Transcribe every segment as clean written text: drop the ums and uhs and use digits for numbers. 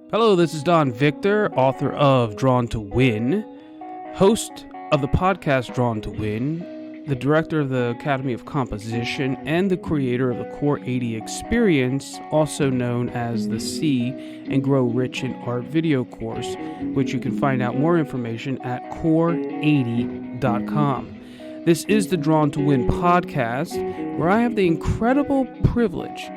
Hello, this is Don Victor, author of Drawn to Win, host of the podcast Drawn to Win, the director of the Academy of Composition, and the creator of the Core 80 Experience, also known as the See and Grow Rich in Art video course, which you can find out more information at core80.com. This is the Drawn to Win podcast, where I have the incredible privilege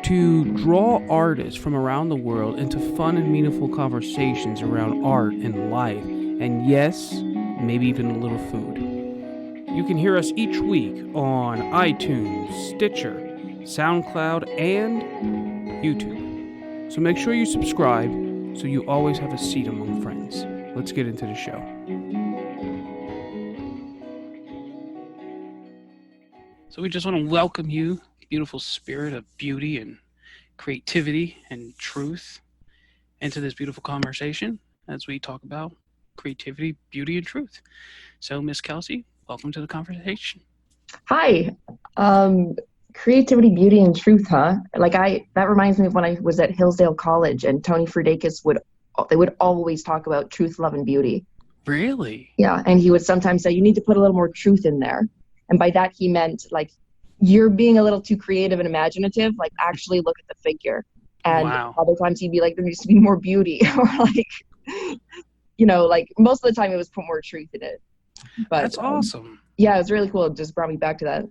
to draw artists from around the world into fun and meaningful conversations around art and life, and yes, maybe even a little food. You can hear us each week on iTunes, Stitcher, SoundCloud, and YouTube. So make sure you subscribe so you always have a seat among friends. Let's get into the show. So we just want to welcome you, beautiful spirit of beauty and creativity and truth, into this beautiful conversation as we talk about creativity, beauty, and truth. So, Miss Kelsy, welcome to the conversation. Hi. Creativity, beauty, and truth, huh? That reminds me of when I was at Hillsdale College and Tony Fredakis would always talk about truth, love, and beauty. Really? Yeah, and he would sometimes say, you need to put a little more truth in there. And by that, he meant, like, you're being a little too creative and imaginative, like, actually look at the figure. And wow. Other times he'd be like, there needs to be more beauty. Or like, like most of the time it was put more truth in it. But that's awesome. Yeah, it was really cool. It just brought me back to that.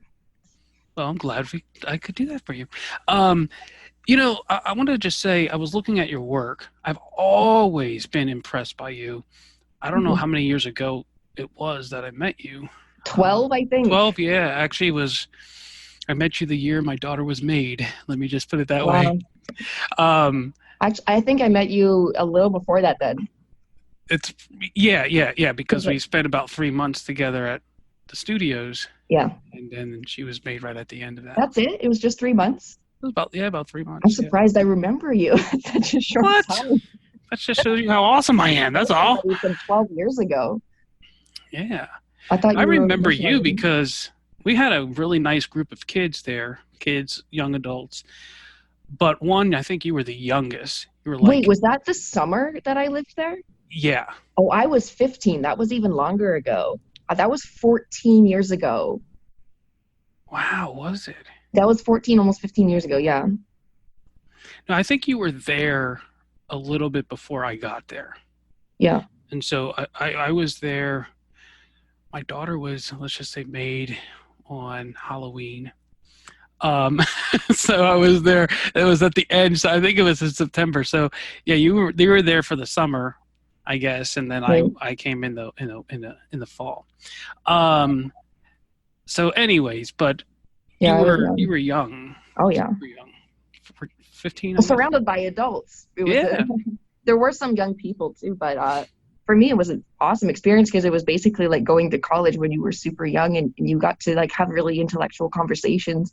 Well, I'm glad I could do that for you. I wanted to just say, I was looking at your work. I've always been impressed by you. I don't know how many years ago it was that I met you. 12, I think. 12, yeah. Actually, I met you the year my daughter was made. Let me just put it that way. Actually, I think I met you a little before that then. It's because we spent about 3 months together at the studios. Yeah. And then she was made right at the end of that. That's it? It was just 3 months? It was about 3 months. I'm surprised I remember you. Such a short time. That just shows you how awesome I am. That's all. From 12 years ago. Yeah. I remember you because we had a really nice group of kids there, young adults. But one, I think you were the youngest. You were like, wait, was that the summer that I lived there? Yeah. Oh, I was 15. That was even longer ago. That was 14 years ago. Wow, was it? That was 14, almost 15 years ago, yeah. No, I think you were there a little bit before I got there. Yeah. And so I was there. My daughter was, let's just say, made on Halloween. So I was there. It was at the end. So I think it was in September. So yeah, you were there for the summer, I guess, and then I came in the fall. So anyways, but you were young. Oh yeah. You were young. 15. Well, surrounded by adults. There were some young people too, but for me, it was an awesome experience because it was basically like going to college when you were super young and you got to like have really intellectual conversations.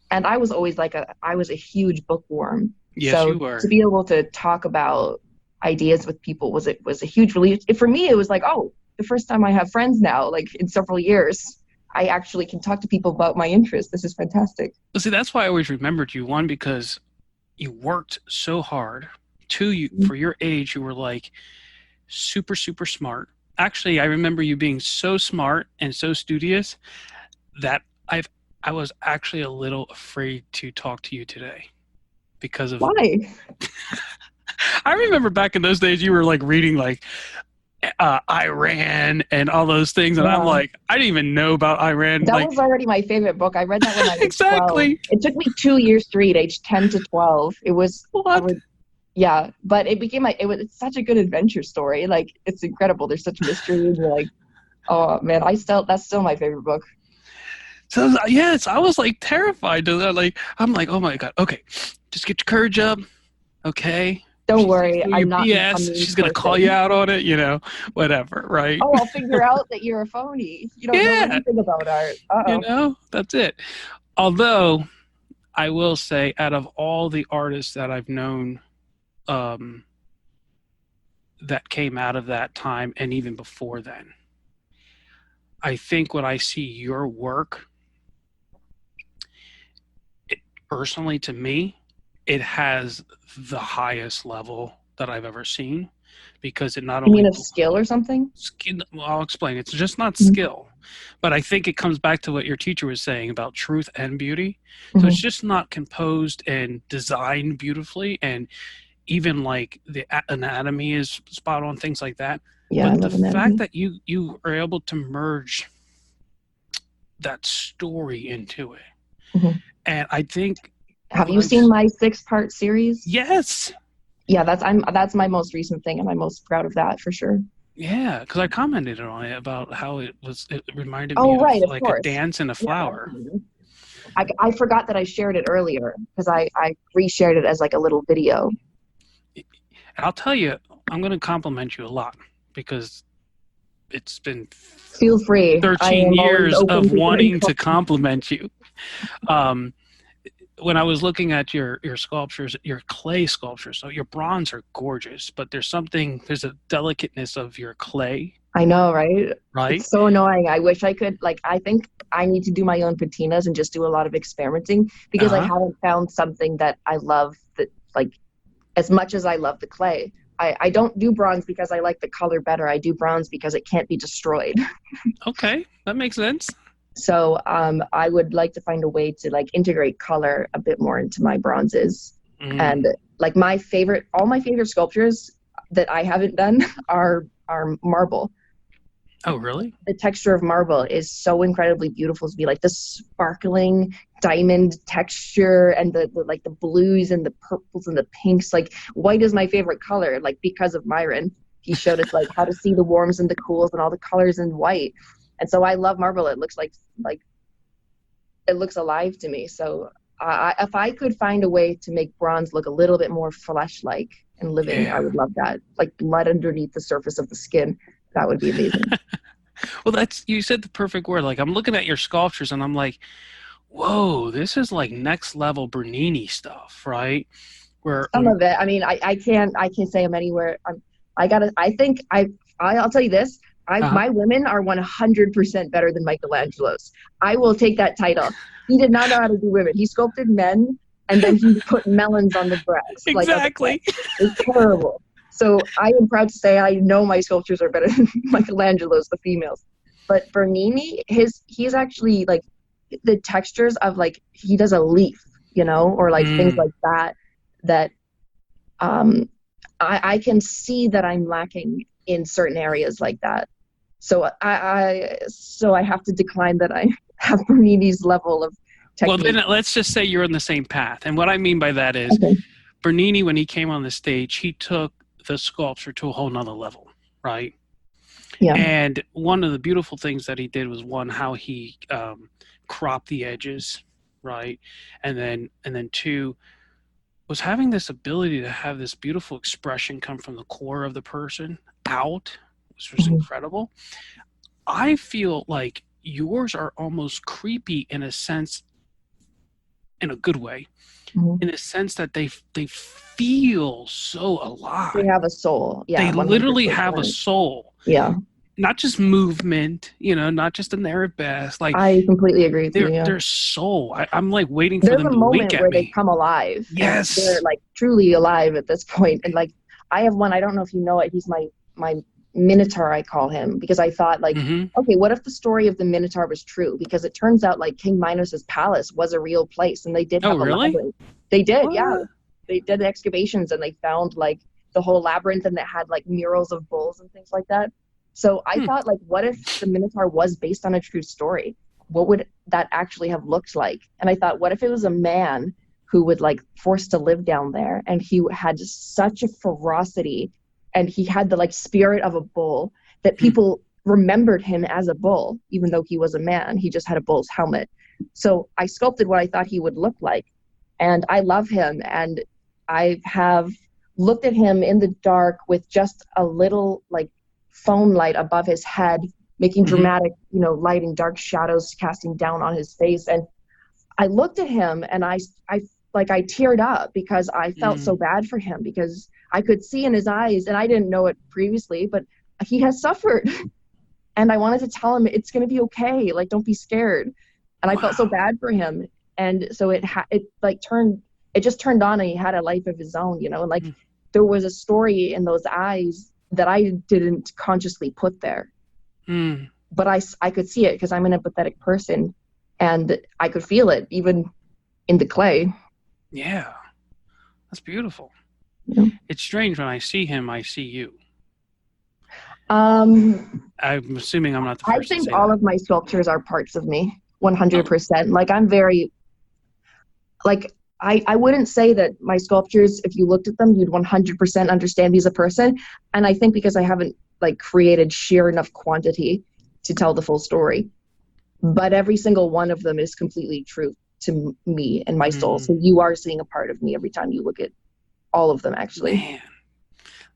And I was always I was a huge bookworm. Yes, so you were. To be able to talk about ideas with people was a huge relief. For me, it was like, oh, the first time I have friends now, like in several years, I actually can talk to people about my interests. This is fantastic. Well, see, that's why I always remembered you. One, because you worked so hard. Two, for your age, you were like super, super smart. Actually, I remember you being so smart and so studious that I was actually a little afraid to talk to you today because of why? I remember back in those days you were like reading like Iran and all those things, and I'm like, I didn't even know about Iran. That was already my favorite book. I read that when I was exactly. 12. It took me 2 years to read, age 10 to 12. It was yeah, but it became it's such a good adventure story. Like, it's incredible. There's such mystery, and you're like, oh man, that's still my favorite book. So yes, I was like terrified to that. Like, I'm like, oh my god, okay, just get your courage up, okay. Don't worry, I'm not. BS. She's gonna call you out on it, whatever, right? Oh, I'll figure out that you're a phony. You don't know anything about art. That's it. Although, I will say, out of all the artists that I've known, that came out of that time and even before then, I think when I see your work, personally to me, it has the highest level that I've ever seen, because it not You mean only of skill or something? well, I'll explain. It's just not skill, but I think it comes back to what your teacher was saying about truth and beauty. So it's just not composed and designed beautifully, and even like the anatomy is spot on, things like that. Yeah, I But the love anatomy. fact that you are able to merge that story into it, and I think. Have you seen my 6-part series? Yes. Yeah, that's my most recent thing, and I'm most proud of that for sure. Yeah, because I commented on it about how it reminded me right, of of like course. a dance and a flower. I forgot that I shared it earlier because I reshared it as like a little video. I'll tell you, I'm going to compliment you a lot because it's been Feel free. 13 years of wanting to compliment you. When I was looking at your sculptures, your clay sculptures, so your bronze are gorgeous, but there's a delicateness of your clay. I know, right? Right? It's so annoying. I wish I could, I think I need to do my own patinas and just do a lot of experimenting because I haven't found something that I love that, as much as I love the clay. I don't do bronze because I like the color better. I do bronze because it can't be destroyed. Okay, that makes sense. So I would like to find a way to integrate color a bit more into my bronzes. And all my favorite sculptures that I haven't done are marble. Oh, really? The texture of marble is so incredibly beautiful to me, like the sparkling diamond texture and the blues and the purples and the pinks. Like white is my favorite color, because of Myron. He showed us how to see the warms and the cools and all the colors in white. And so I love marble. It looks like it looks alive to me. So if I could find a way to make bronze look a little bit more flesh-like and living, I would love that. Like blood underneath the surface of the skin. That would be amazing. Well, you said the perfect word. I'm looking at your sculptures and I'm like, whoa, this is next level Bernini stuff, right? Where some of it, I mean, I can't say I'm anywhere. I'll tell you this. My women are 100% better than Michelangelo's. I will take that title. He did not know how to do women. He sculpted men, and then he put melons on the breast. Exactly. It's terrible. So I am proud to say I know my sculptures are better than Michelangelo's, the females. But Bernini, he's actually the textures of he does a leaf, or things like that I can see that I'm lacking in certain areas like that. So I have to decline that I have Bernini's level of technique. Well, then let's just say you're on the same path. And what I mean by that is Bernini, when he came on the stage, he took the sculpture to a whole nother level, right? Yeah. And one of the beautiful things that he did was how he cropped the edges, right? And then two, was having this ability to have this beautiful expression come from the core of the person out, which was incredible. I feel like yours are almost creepy in a sense, in a good way, in a sense that they feel so alive. They have a soul. Yeah. They literally have a soul. Yeah. Not just movement, not just in their best. I completely agree with you. Yeah. Their soul. I'm waiting for them to wink at me. There's a moment where they come alive. Yes. They're truly alive at this point. And I have one, I don't know if you know it. He's my Minotaur, I call him, because I thought okay, what if the story of the Minotaur was true? Because it turns out King Minos's palace was a real place, and they did have a labyrinth. They did, yeah. They did excavations and they found the whole labyrinth, and it had murals of bulls and things like that. So I thought what if the Minotaur was based on a true story? What would that actually have looked like? And I thought, what if it was a man who would forced to live down there, and he had such a ferocity, and he had the spirit of a bull that people remembered him as a bull, even though he was a man. He just had a bull's helmet. So I sculpted what I thought he would look like. And I love him. And I have looked at him in the dark with just a little phone light above his head, making dramatic, lighting, dark shadows casting down on his face. And I looked at him and I teared up because I felt so bad for him, because I could see in his eyes, and I didn't know it previously, but he has suffered. And I wanted to tell him, it's going to be okay. Don't be scared. And I felt so bad for him. And so it just turned on, and he had a life of his own, and there was a story in those eyes that I didn't consciously put there. But I could see it because I'm an empathetic person, and I could feel it even in the clay. Yeah, that's beautiful. Yeah. It's strange when I see him, I see you. I'm assuming I'm not the first to say that. I think all of my sculptures are parts of me, 100%. Like, I'm very, like, I wouldn't say that my sculptures, if you looked at them, you'd 100% understand me as a person. And I think because I haven't, like, created sheer enough quantity to tell the full story. But every single one of them is completely true to me and my soul. So you are seeing a part of me every time you look at all of them, actually. Man,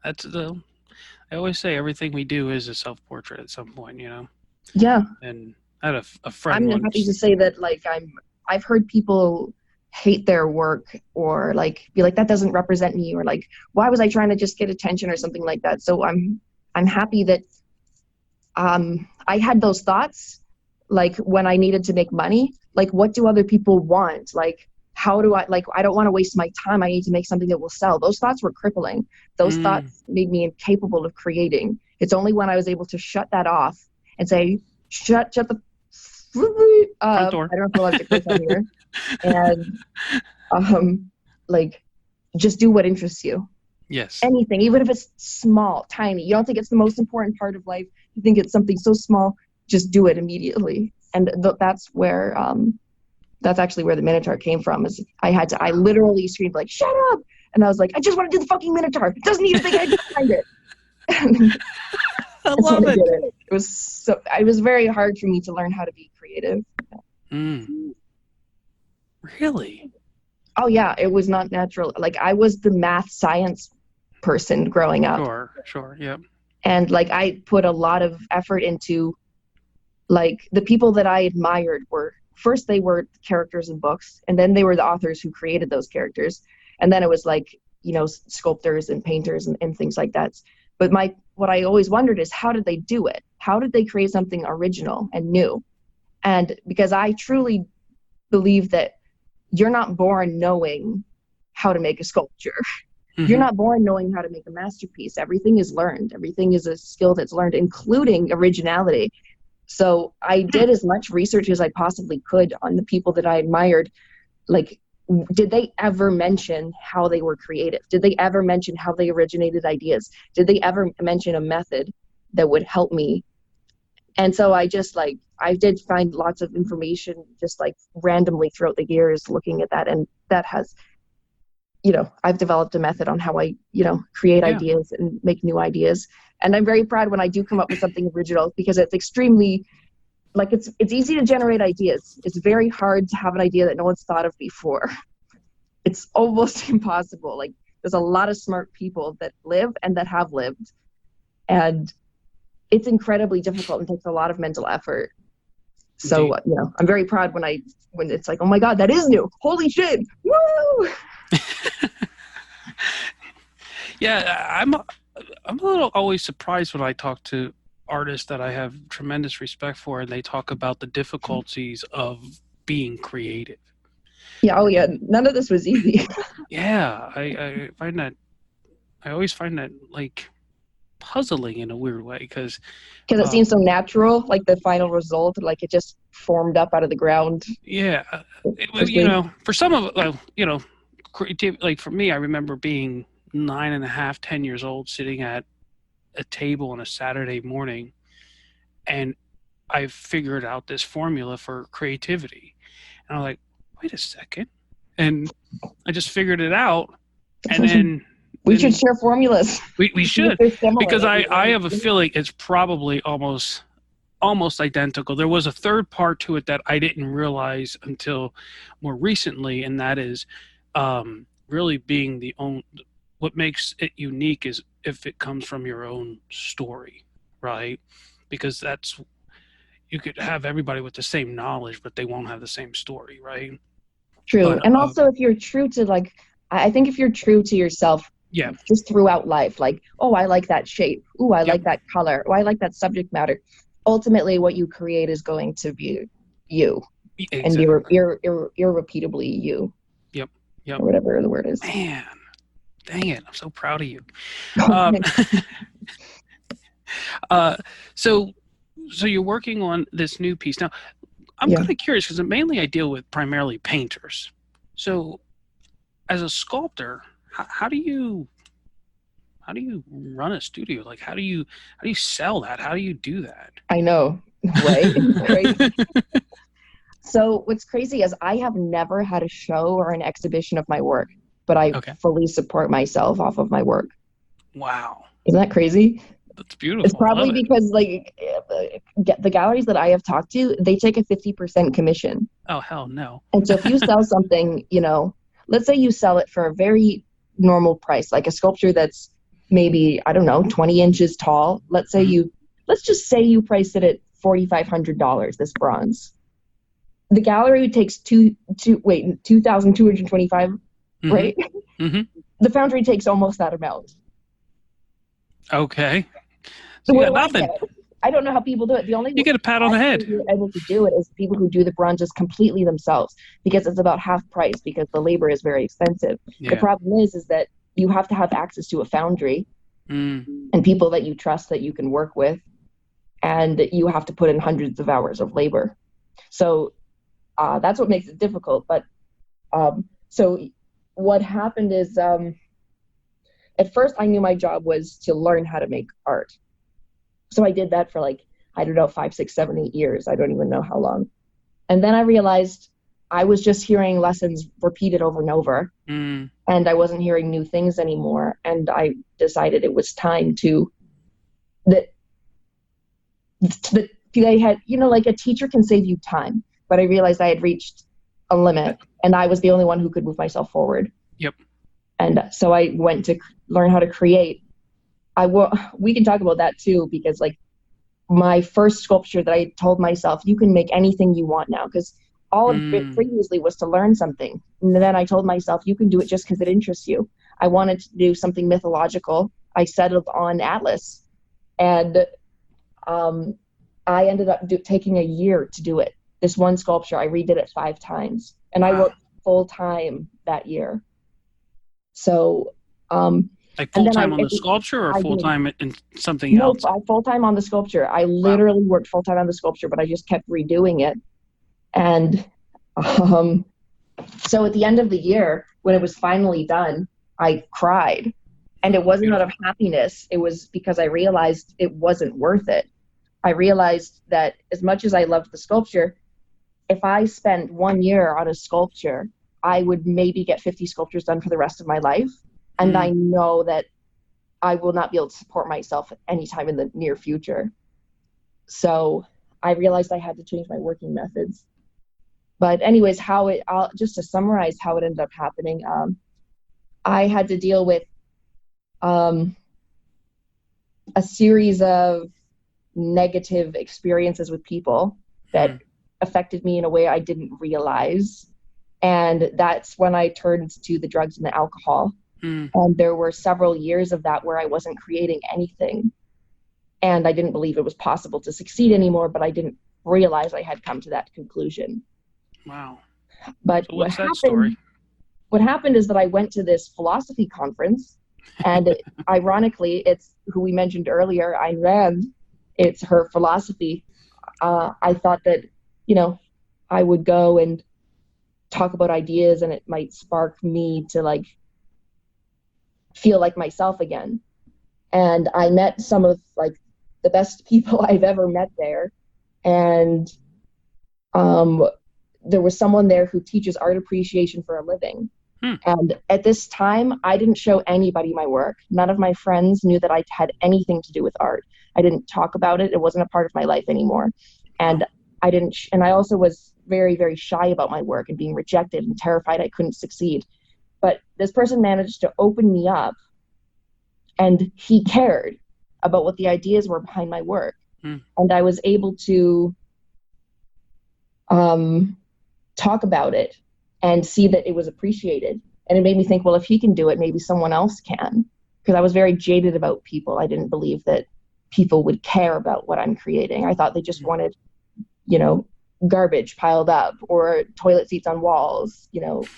that's I always say everything we do is a self-portrait at some point, you know? Yeah. And I had a friend I'm once. happy to say that, like, I've heard people hate their work, or like be like, that doesn't represent me, or like, why was I trying to just get attention or something like that. So I'm happy that I had those thoughts, like, when I needed to make money, like, what do other people want? Like, how do I don't want to waste my time. I need to make something that will sell. Those thoughts were crippling. Those thoughts made me incapable of creating. It's only when I was able to shut that off and say, shut the front door. I don't know if I'll have to click on here. And like, just do what interests you. Yes. Anything, even if it's small, tiny. You don't think it's the most important part of life. You think it's something so small, just do it immediately. And that's where that's actually where the Minotaur came from. Is I literally screamed, like, shut up, and I was like, I just want to do the fucking Minotaur. It doesn't need a big head behind it. I love it. It was very hard for me to learn how to be creative. Really? Oh yeah, it was not natural. Like, I was the math science person growing up. Sure, yeah. And like, I put a lot of effort into, like, the people that I admired were, first they were characters in books, and then they were the authors who created those characters. And then it was like, you know, sculptors and painters and things like that. But what I always wondered is, how did they do it? How did they create something original and new? And because I truly believe that you're not born knowing how to make a sculpture. You're not born knowing how to make a masterpiece. Everything is learned. Everything is a skill that's learned, including originality. So I did as much research as I possibly could on the people that I admired. Like, did they ever mention how they were creative? Did they ever mention how they originated ideas? Did they ever mention a method that would help me? And so I did find lots of information just like randomly throughout the years looking at that. And that has, you know, I've developed a method on how I, you know, create ideas and make new ideas. And I'm very proud when I do come up with something original, because it's extremely, like, it's easy to generate ideas. It's very hard to have an idea that no one's thought of before. It's almost impossible. Like, there's a lot of smart people that live and that have lived. And it's incredibly difficult and takes a lot of mental effort. So, you know, I'm very proud when it's like, oh my God, that is new. Holy shit. Woo! Yeah, I'm a little always surprised when I talk to artists that I have tremendous respect for, and they talk about the difficulties of being creative. Yeah, oh yeah, none of this was easy. Yeah, I always find that like puzzling in a weird way, because it seems so natural, like the final result, like it just formed up out of the ground. Yeah, you know, for some of you know, creative, like for me, I remember being 9.5, 10 years old, sitting at a table on a Saturday morning, and I figured out this formula for creativity, and I'm like, wait a second, and I just figured it out, and then we should share formulas. We should, because I have a feeling it's probably almost identical. There was a third part to it that I didn't realize until more recently, and that is really being what makes it unique is if it comes from your own story, right? Because you could have everybody with the same knowledge, but they won't have the same story, right? True. But, and also, if you're true to, like, I think if you're true to yourself, just throughout life, like, oh, I like that shape. Ooh, I like that color. Oh, I like that subject matter. Ultimately, what you create is going to be you. Exactly. And you're irrepeatably you. Yep. Or whatever the word is. Man, Dang it. I'm so proud of you. Oh, So you're working on this new piece. Now, I'm kind of curious because mainly I deal with primarily painters. So as a sculptor, how do you run a studio? Like, how do you sell that? How do you do that? I know, right? Crazy. So what's crazy is I have never had a show or an exhibition of my work, but I fully support myself off of my work. Wow. Isn't that crazy? That's beautiful. It's probably because like the galleries that I have talked to, they take a 50% commission. Oh, hell no. And so if you sell something, let's say you sell it for a very normal price, like a sculpture that's maybe, I don't know, 20 inches tall. Let's just say you price it at $4,500, this bronze. The gallery takes $2,225, right? Mm-hmm. The foundry takes almost that amount. Okay. So you got nothing. I don't know how people do it. The only you get a pat on the head. Able to do it is people who do the bronzes completely themselves, because it's about half price because the labor is very expensive. Yeah. The problem is that you have to have access to a foundry and people that you trust that you can work with, and you have to put in hundreds of hours of labor. So that's what makes it difficult. But so what happened is at first I knew my job was to learn how to make art. So I did that for 5, 6, 7, 8 years. I don't even know how long. And then I realized I was just hearing lessons repeated over and over, and I wasn't hearing new things anymore. And I decided it was time that they had, like a teacher can save you time, but I realized I had reached a limit and I was the only one who could move myself forward. Yep. And so I went to learn how to create. We can talk about that too, because my first sculpture that I told myself, you can make anything you want now, because all of it previously was to learn something. And then I told myself, you can do it just because it interests you. I wanted to do something mythological. I settled on Atlas, and I ended up taking a year to do it. This one sculpture, I redid it 5 times, and I worked full time that year. So, full time on the sculpture, or full time in something else? No, full time on the sculpture. I literally worked full time on the sculpture, but I just kept redoing it. And so at the end of the year, when it was finally done, I cried. And it wasn't out of happiness. It was because I realized it wasn't worth it. I realized that as much as I loved the sculpture, if I spent 1 year on a sculpture, I would maybe get 50 sculptures done for the rest of my life. And I know that I will not be able to support myself anytime in the near future. So I realized I had to change my working methods. But anyways, just to summarize how it ended up happening, I had to deal with a series of negative experiences with people that affected me in a way I didn't realize. And that's when I turned to the drugs and the alcohol. And there were several years of that where I wasn't creating anything. And I didn't believe it was possible to succeed anymore, but I didn't realize I had come to that conclusion. Wow. But so what's that story? What happened is that I went to this philosophy conference, and ironically, it's who we mentioned earlier, Ayn Rand. It's her philosophy. I thought that, I would go and talk about ideas and it might spark me to feel like myself again. And I met some of the best people I've ever met there. And there was someone there who teaches art appreciation for a living. And at this time, I didn't show anybody my work. None of my friends knew that I had anything to do with art. I didn't talk about it. It wasn't a part of my life anymore. And I also was very, very shy about my work and being rejected and terrified I couldn't succeed. But this person managed to open me up, and he cared about what the ideas were behind my work. And I was able to talk about it and see that it was appreciated. And it made me think, well, if he can do it, maybe someone else can. Because I was very jaded about people. I didn't believe that people would care about what I'm creating. I thought they just wanted, garbage piled up or toilet seats on walls,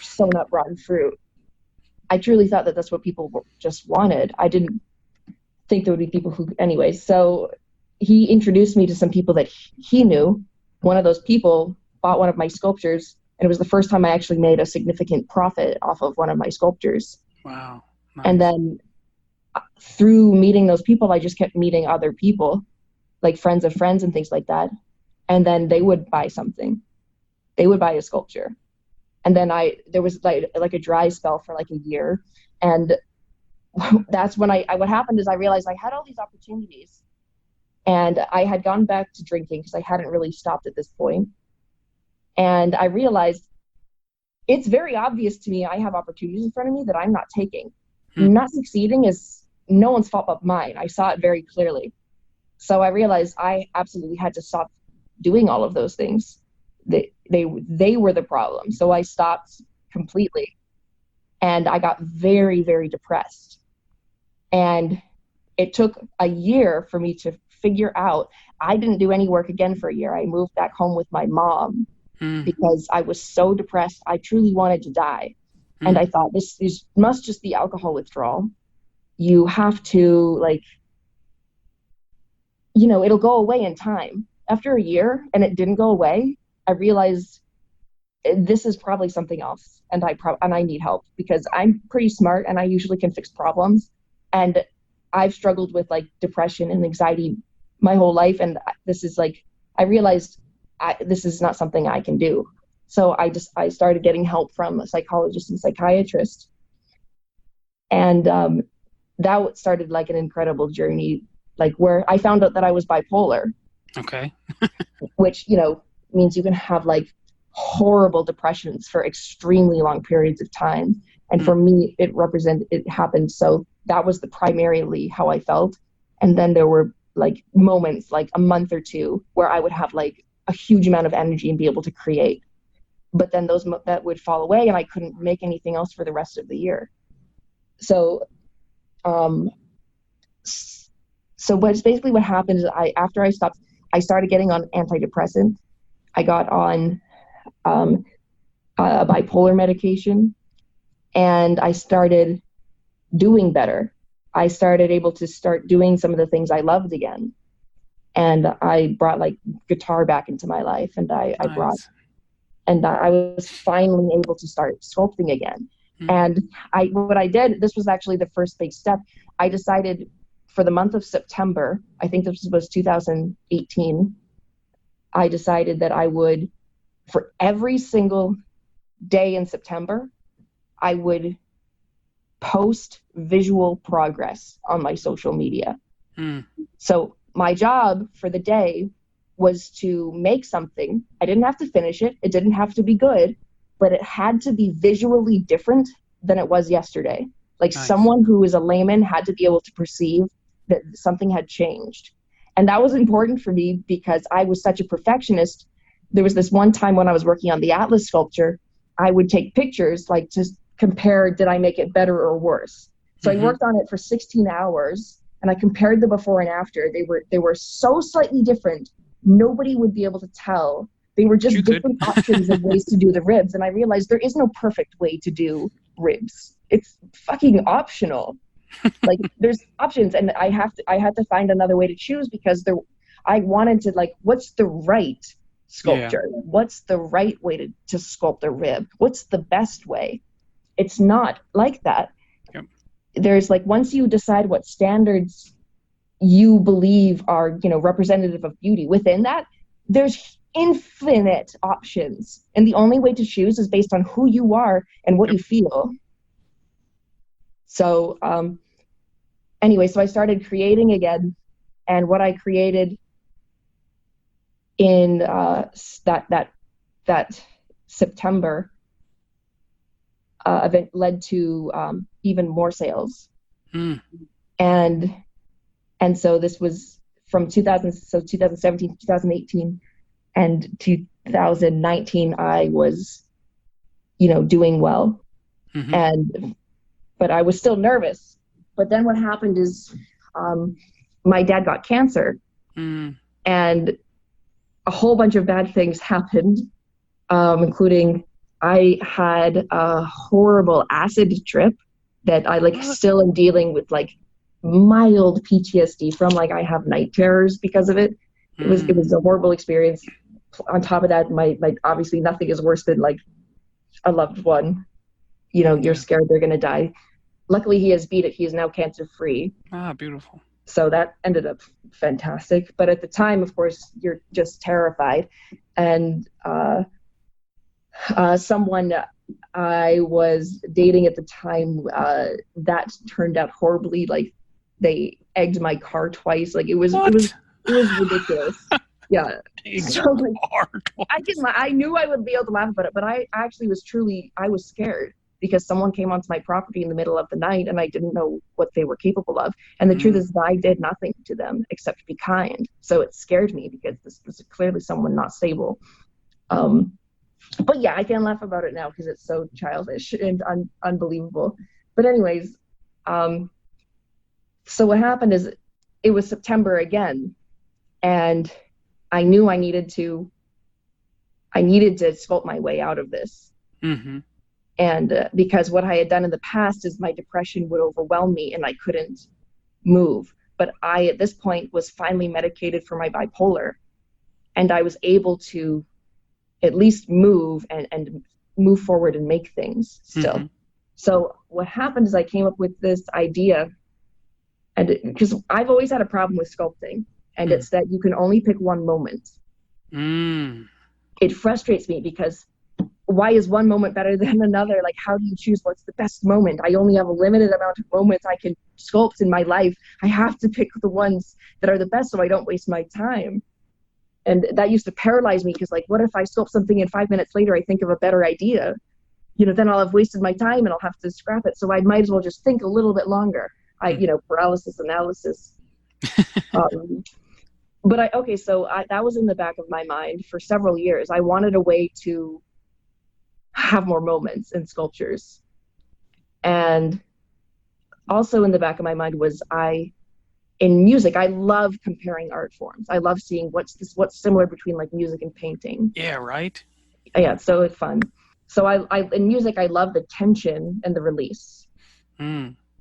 sewn up rotten fruit. I truly thought that that's what people just wanted. I didn't think there would be people who, anyway. So he introduced me to some people that he knew. One of those people bought one of my sculptures, and it was the first time I actually made a significant profit off of one of my sculptures. Wow. Nice. And then through meeting those people, I just kept meeting other people, like friends of friends and things like that. And then they would buy something. They would buy a sculpture. And then there was like a dry spell for like a year. And that's when what happened is I realized I had all these opportunities, and I had gone back to drinking because I hadn't really stopped at this point. And I realized it's very obvious to me I have opportunities in front of me that I'm not taking. Not succeeding is no one's fault but mine. I saw it very clearly. So I realized I absolutely had to stop doing all of those things. They were the problem. So I stopped completely, and I got very, very depressed. And it took a year for me to figure out. I didn't do any work again for a year. I moved back home with my mom because I was so depressed. I truly wanted to die. And I thought, must just be alcohol withdrawal. You have to, like, it'll go away in time. After a year, and it didn't go away, I realized this is probably something else, and I need help, because I'm pretty smart and I usually can fix problems. And I've struggled with like depression and anxiety my whole life, and this is like, I realized this is not something I can do. So I started getting help from a psychologist and psychiatrist, and that started like an incredible journey, like where I found out that I was bipolar. Okay. Which means you can have like horrible depressions for extremely long periods of time. And for me, it happened. So that was primarily how I felt. And then there were like moments, like a month or two, where I would have like a huge amount of energy and be able to create. But then that would fall away, and I couldn't make anything else for the rest of the year. So, basically what happened is after I stopped, I started getting on antidepressants. I got on a bipolar medication, and I started doing better. I started able to start doing some of the things I loved again. And I brought like guitar back into my life, and I was finally able to start sculpting again. And what I did, this was actually the first big step. I decided for the month of September, I think this was 2018, I decided that I would, for every single day in September, I would post visual progress on my social media. So my job for the day was to make something. I didn't have to finish it. It didn't have to be good, but it had to be visually different than it was yesterday. Like nice. Someone who is a layman had to be able to perceive that something had changed. And that was important for me because I was such a perfectionist. There was this one time when I was working on the Atlas sculpture, I would take pictures like to compare, did I make it better or worse? So I worked on it for 16 hours and I compared the before and after. They were so slightly different, nobody would be able to tell. They were just different options of ways to do the ribs. And I realized there is no perfect way to do ribs. It's fucking optional. Like there's options, and I had to find another way to choose because I wanted to, like, what's the right sculpture? Yeah. What's the right way to sculpt a rib? What's the best way? It's not like that. Yep. There's like, once you decide what standards you believe are, representative of beauty, within that, there's infinite options. And the only way to choose is based on who you are and what you feel. So anyway, so I started creating again, and what I created in that September event led to even more sales. And so this was from 2017, 2018, and 2019 I was, doing well. But I was still nervous. But then what happened is my dad got cancer, and a whole bunch of bad things happened, including I had a horrible acid trip that I like still am dealing with like mild PTSD from. Like I have night terrors because of it. It was a horrible experience. On top of that, my obviously nothing is worse than like a loved one. You know, you're scared they're gonna die. Luckily, he has beat it. He is now cancer free. Ah, beautiful. So that ended up fantastic. But at the time, of course, you're just terrified. And someone I was dating at the time, that turned out horribly. Like they egged my car twice. Like it was ridiculous. Yeah. So like, I knew I would be able to laugh about it, but I actually I was scared because someone came onto my property in the middle of the night and I didn't know what they were capable of. And the truth is I did nothing to them except be kind. So it scared me because this was clearly someone not stable. But yeah, I can laugh about it now because it's so childish and unbelievable. But anyways, so what happened is it was September again, and I knew I needed to sculpt my way out of this. Mm-hmm. And because what I had done in the past is my depression would overwhelm me and I couldn't move. But I, at this point, was finally medicated for my bipolar, and I was able to at least move and move forward and make things still. Mm-hmm. So what happened is I came up with this idea, and because I've always had a problem with sculpting, and it's that you can only pick one moment. It frustrates me because why is one moment better than another? Like, how do you choose what's the best moment? I only have a limited amount of moments I can sculpt in my life. I have to pick the ones that are the best so I don't waste my time. And that used to paralyze me because, like, what if I sculpt something and 5 minutes later I think of a better idea? You know, then I'll have wasted my time and I'll have to scrap it. So I might as well just think a little bit longer. Paralysis analysis. So that was in the back of my mind for several years. I wanted a way to have more moments in sculptures. And also in the back of my mind was in music, I love comparing art forms. I love seeing what's similar between like music and painting. Yeah, right. Yeah, it's so fun. So I in music, I love the tension and the release.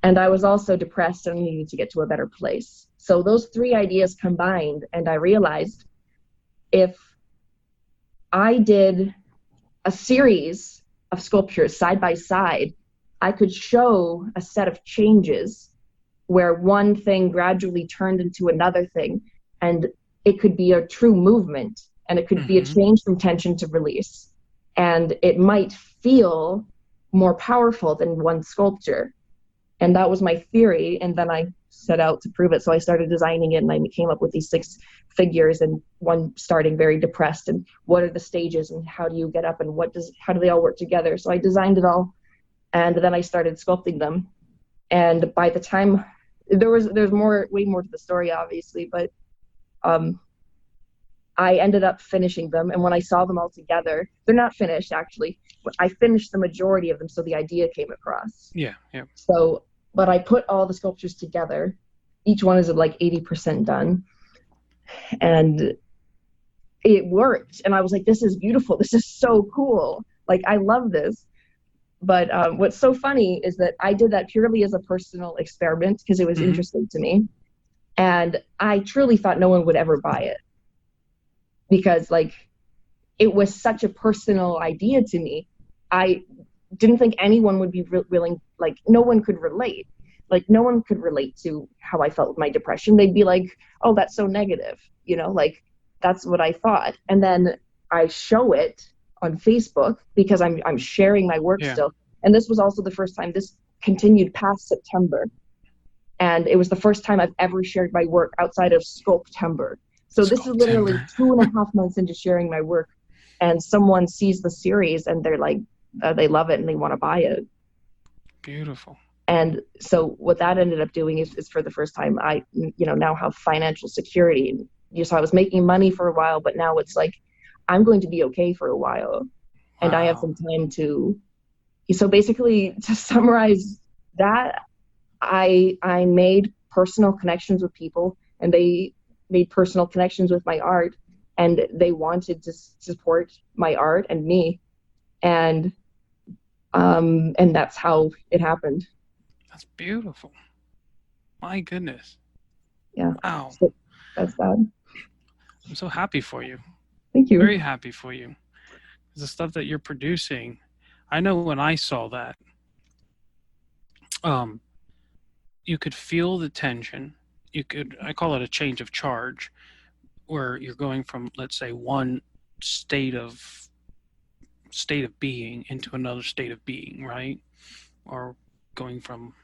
And I was also depressed and needed to get to a better place. So those three ideas combined, and I realized if I did a series of sculptures side by side, I could show a set of changes where one thing gradually turned into another thing, and it could be a true movement, and it could be a change from tension to release, and it might feel more powerful than one sculpture. And that was my theory, and then I set out to prove it. So I started designing it, and I came up with these 6 figures, and one starting very depressed, and what are the stages, and how do you get up, and how do they all work together? So I designed it all, and then I started sculpting them. And by the time there's way more to the story, obviously, but I ended up finishing them. And when I saw them all together, they're not finished actually, but I finished the majority of them. So the idea came across. Yeah. So, but I put all the sculptures together. Each one is like 80% done. And it worked. And I was like, this is beautiful. This is so cool. Like, I love this. But what's so funny is that I did that purely as a personal experiment because it was interesting to me. And I truly thought no one would ever buy it because, like, it was such a personal idea to me. I didn't think anyone would be willing, like, no one could relate. Like, no one could relate to how I felt with my depression. They'd be like, oh, that's so negative. You know, like, that's what I thought. And then I show it on Facebook because I'm sharing my work still. And this was also the first time this continued past September. And it was the first time I've ever shared my work outside of Sculptember. So this is literally 2.5 months into sharing my work. And someone sees the series and they're like, they love it and they want to buy it. Beautiful. And so what that ended up doing is for the first time, I, now have financial security. So I was making money for a while, but now it's like, I'm going to be okay for a while. Wow. And I have some time so basically to summarize that, I made personal connections with people and they made personal connections with my art and they wanted to support my art and me. And that's how it happened. That's beautiful. My goodness. Yeah. Wow. So that's that. I'm so happy for you. Thank you. Very happy for you. The stuff that you're producing, I know when I saw that, you could feel the tension. I call it a change of charge, where you're going from, let's say, one state of being into another state of being, right? Or going from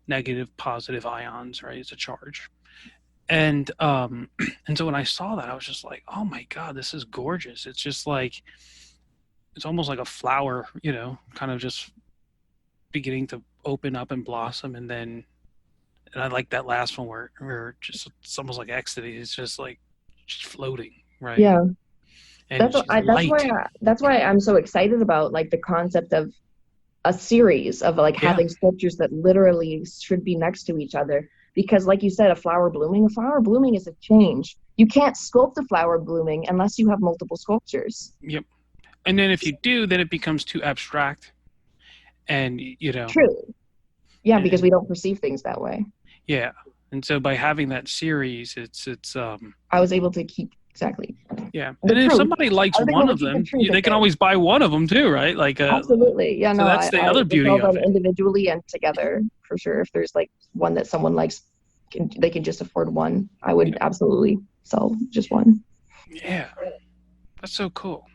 negative, positive ions, right? It's a charge. And and so when I saw that, I was just like, oh my God, this is gorgeous. It's just like, it's almost like a flower, kind of just beginning to open up and blossom. And I like that last one where just, it's almost like ecstasy. It's just like, just floating, right? Yeah. And That's why I'm so excited about like the concept of a series of like having sculptures that literally should be next to each other, because like you said, a flower blooming is a change. You can't sculpt a flower blooming unless you have multiple sculptures. Yep. And then if you do, then it becomes too abstract, and True. Yeah, because we don't perceive things that way. Yeah. And so by having that series, it's I was able to keep exactly. Yeah. And if somebody likes one of them, they can always buy one of them too, right? Like absolutely. Yeah, so that's the other beauty of it. Individually and together, for sure. If there's like one that someone likes, they can just afford one. I would absolutely sell just one. Yeah. That's so cool.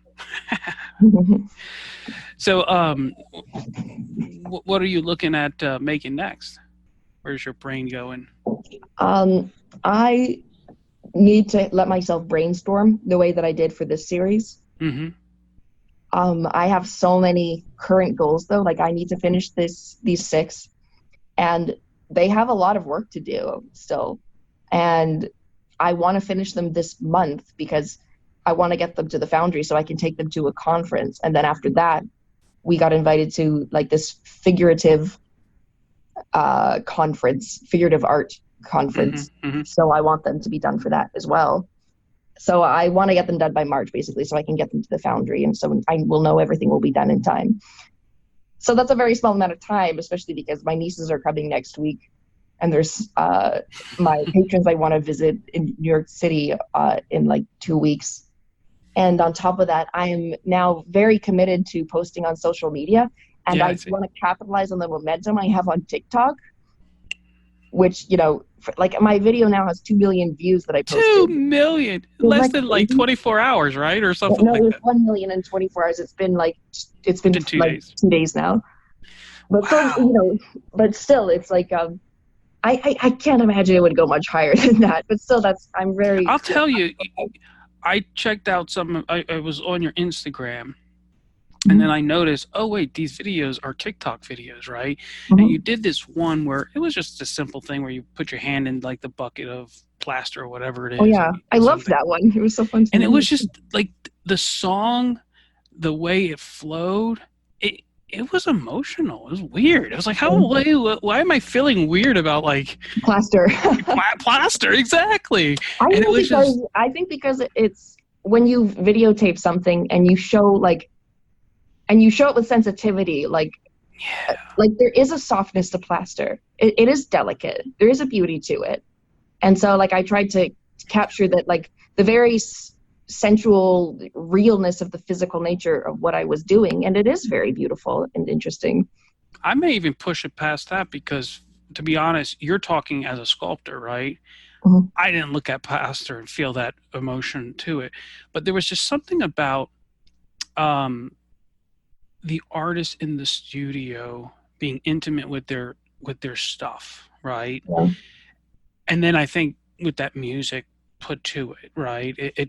So what are you looking at making next? Where's your brain going? I need to let myself brainstorm the way that I did for this series. Mm-hmm. I have so many current goals though. Like I need to finish these 6, and they have a lot of work to do still. And I want to finish them this month because I want to get them to the Foundry so I can take them to a conference. And then after that, we got invited to like this figurative conference, figurative art conference. Mm-hmm, mm-hmm. So I want them to be done for that as well. So I want to get them done by March, basically, so I can get them to the Foundry, and so I will know everything will be done in time. So that's a very small amount of time, especially because my nieces are coming next week, and there's my patrons I want to visit in New York City in like 2 weeks. And on top of that, I am now very committed to posting on social media, and I want to capitalize on the momentum I have on TikTok, which, like my video now has 2 million views that I posted. 2 million? Less than like 24 hours, right? Or something like that. No, it was 1 million in 24 hours. It's been like 2 days. 2 days now. But wow. So, but still, it's like, I can't imagine it would go much higher than that. But still, I'm very... I'll tell you, I checked out I was on your Instagram. And then I noticed, oh, wait, these videos are TikTok videos, right? Mm-hmm. And you did this one where it was just a simple thing where you put your hand in like the bucket of plaster or whatever it is. Oh, yeah. I loved that one. It was so fun. And it was just like the song, the way it flowed, it was emotional. It was weird. I was like, why am I feeling weird about like plaster? Plaster, exactly. I think because it's when you videotape something and you show it with sensitivity, like there is a softness to plaster. It is delicate. There is a beauty to it. And so like I tried to capture that, like the very sensual realness of the physical nature of what I was doing. And it is very beautiful and interesting. I may even push it past that because, to be honest, you're talking as a sculptor, right? Mm-hmm. I didn't look at plaster and feel that emotion to it. But there was just something about the artist in the studio being intimate with their stuff, right? Yeah. And then I think with that music put to it, right? It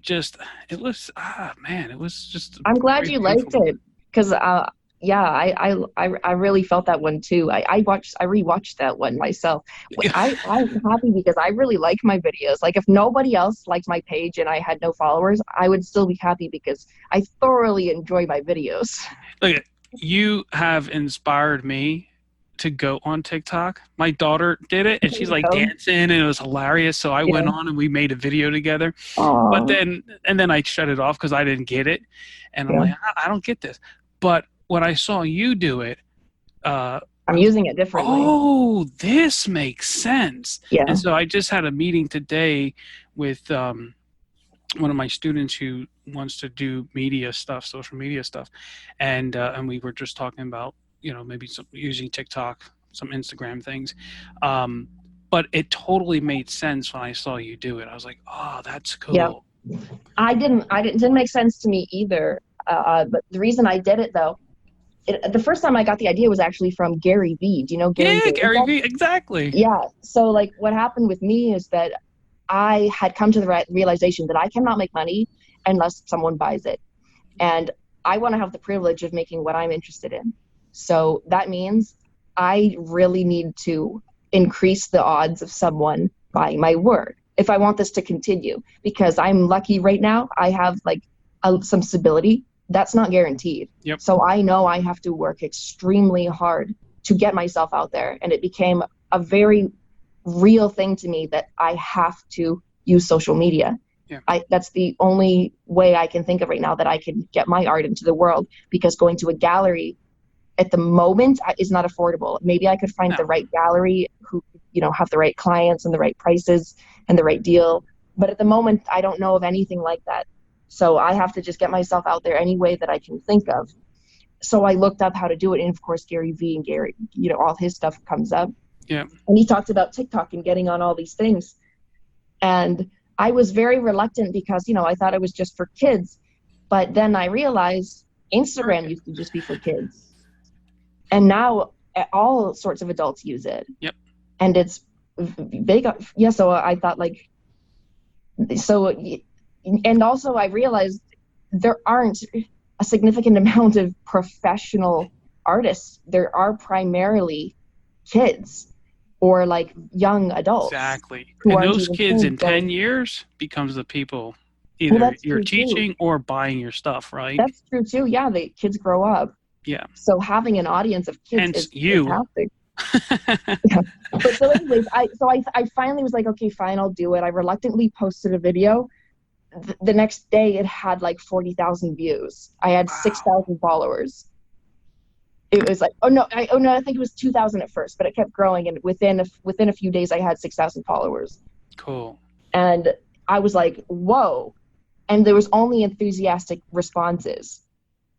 was just. I'm glad you liked it because I really felt that one too. I rewatched that one myself. I'm happy because I really like my videos. Like if nobody else liked my page and I had no followers, I would still be happy because I thoroughly enjoy my videos. Look, you have inspired me to go on TikTok. My daughter did it and she's like dancing and it was hilarious. So I went on and we made a video together. Aww. But then I shut it off because I didn't get it. And I'm like, I don't get this. But when I saw you do it, I'm using it differently. Oh, this makes sense. Yeah. And so I just had a meeting today with one of my students who wants to do media stuff, social media stuff, and we were just talking about, you know, maybe using TikTok, some Instagram things, but it totally made sense when I saw you do it. I was like, oh, that's cool. Yeah. It didn't make sense to me either. But the reason I did it though, the first time I got the idea was actually from Gary Vee. Do you know Gary Vee? Gary Vee, exactly. Yeah. So like what happened with me is that I had come to the realization that I cannot make money unless someone buys it. And I want to have the privilege of making what I'm interested in. So that means I really need to increase the odds of someone buying my work if I want this to continue, because I'm lucky right now. I have like some stability. That's not guaranteed. Yep. So I know I have to work extremely hard to get myself out there. And it became a very real thing to me that I have to use social media. Yeah. That's the only way I can think of right now that I can get my art into the world, because going to a gallery at the moment is not affordable. Maybe I could find the right gallery who, you know, have the right clients and the right prices and the right deal. But at the moment, I don't know of anything like that. So I have to just get myself out there any way that I can think of. So I looked up how to do it. And of course, Gary Vee and Gary, you know, all his stuff comes up. Yeah. And he talked about TikTok and getting on all these things. And I was very reluctant because, you know, I thought it was just for kids. But then I realized Instagram used to just be for kids. And now all sorts of adults use it. Yep. And it's big. Yeah. So I thought like, and also I realized there aren't a significant amount of professional artists. There are primarily kids or like young adults. Exactly. And those kids in 10 years becomes the people either you're teaching or buying your stuff, right? That's true too. Yeah, the kids grow up. Yeah. So having an audience of kids is fantastic. Yeah. But so anyways, I finally was like, okay, fine, I'll do it. I reluctantly posted a video. The next day it had like 40,000 views. I had 6,000 followers. It was like, I think it was 2,000 at first, but it kept growing, and within a few days I had 6,000 followers. Cool. And I was like, whoa. And there was only enthusiastic responses.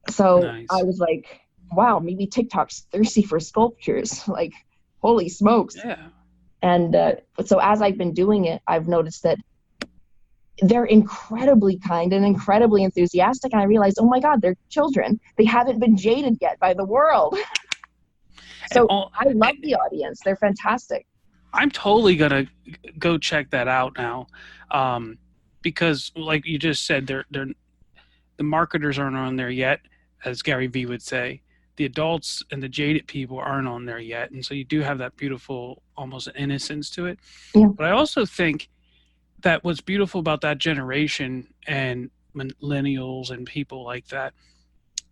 So nice. I was like, wow, maybe TikTok's thirsty for sculptures. Like, holy smokes. Yeah. And so as I've been doing it, I've noticed that they're incredibly kind and incredibly enthusiastic. And I realized, oh my God, they're children. They haven't been jaded yet by the world. So I love the audience. They're fantastic. I'm totally going to go check that out now. Because like you just said, the marketers aren't on there yet, as Gary Vee would say. The adults and the jaded people aren't on there yet. And so you do have that beautiful, almost innocence to it. Yeah. But I also think that what's beautiful about that generation and millennials and people like that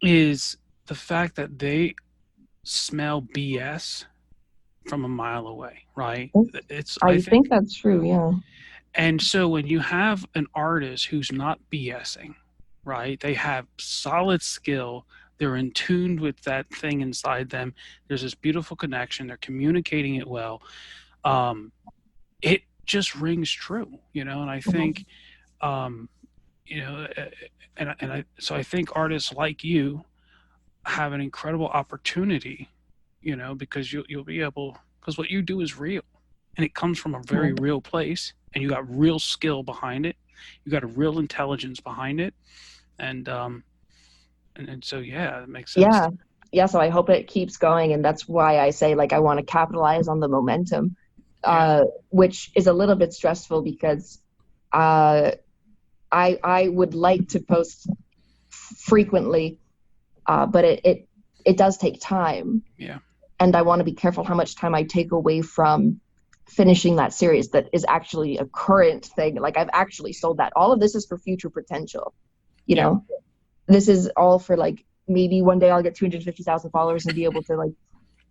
is the fact that they smell BS from a mile away, right? I think that's true, yeah. And so when you have an artist who's not BSing, right? They have solid skill. They're in tune with that thing inside them. There's this beautiful connection. They're communicating it well. It just rings true, you know. And I think, you know, so I think artists like you have an incredible opportunity, you know, because you'll be able, because what you do is real, and it comes from a very real place, and you got real skill behind it. You got a real intelligence behind it, and so yeah, it makes sense. Yeah. So I hope it keeps going, and that's why I say like I want to capitalize on the momentum, which is a little bit stressful because I would like to post frequently, but it does take time. Yeah. And I want to be careful how much time I take away from finishing that series that is actually a current thing. Like I've actually sold that. All of this is for future potential, you know. This is all for like maybe one day I'll get 250,000 followers and be able to like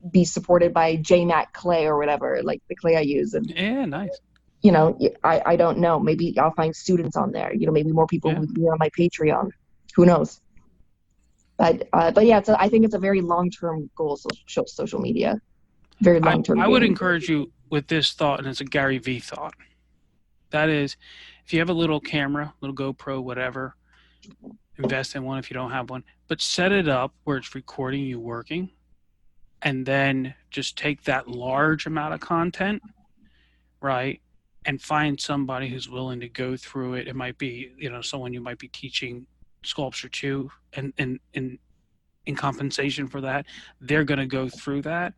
be supported by JMac clay or whatever, like the clay I use. And yeah, nice. You know, I don't know. Maybe I'll find students on there. You know, maybe more people would be on my Patreon. Who knows? But yeah, I think it's a very long-term goal. Social media. very long-term. I would encourage you with this thought, and it's a Gary V thought. That is, if you have a little camera, little GoPro, whatever, invest in one if you don't have one, but set it up where it's recording you working, and then just take that large amount of content, right, and find somebody who's willing to go through it. It might be, someone you might be teaching sculpture to, and in compensation for that, they're going to go through that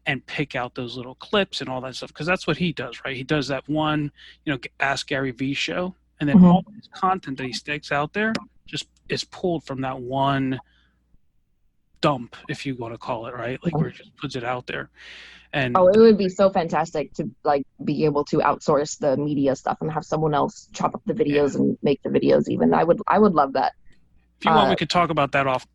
and pick out those little clips and all that stuff, because that's what he does, right? He does that one, Ask Gary V show, and then all his content that he sticks out there just is pulled from that one dump, if you want to call it, right? Like where he just puts it out there. And it would be so fantastic to like be able to outsource the media stuff and have someone else chop up the videos and make the videos. Even I would love that. If you want, we could talk about that off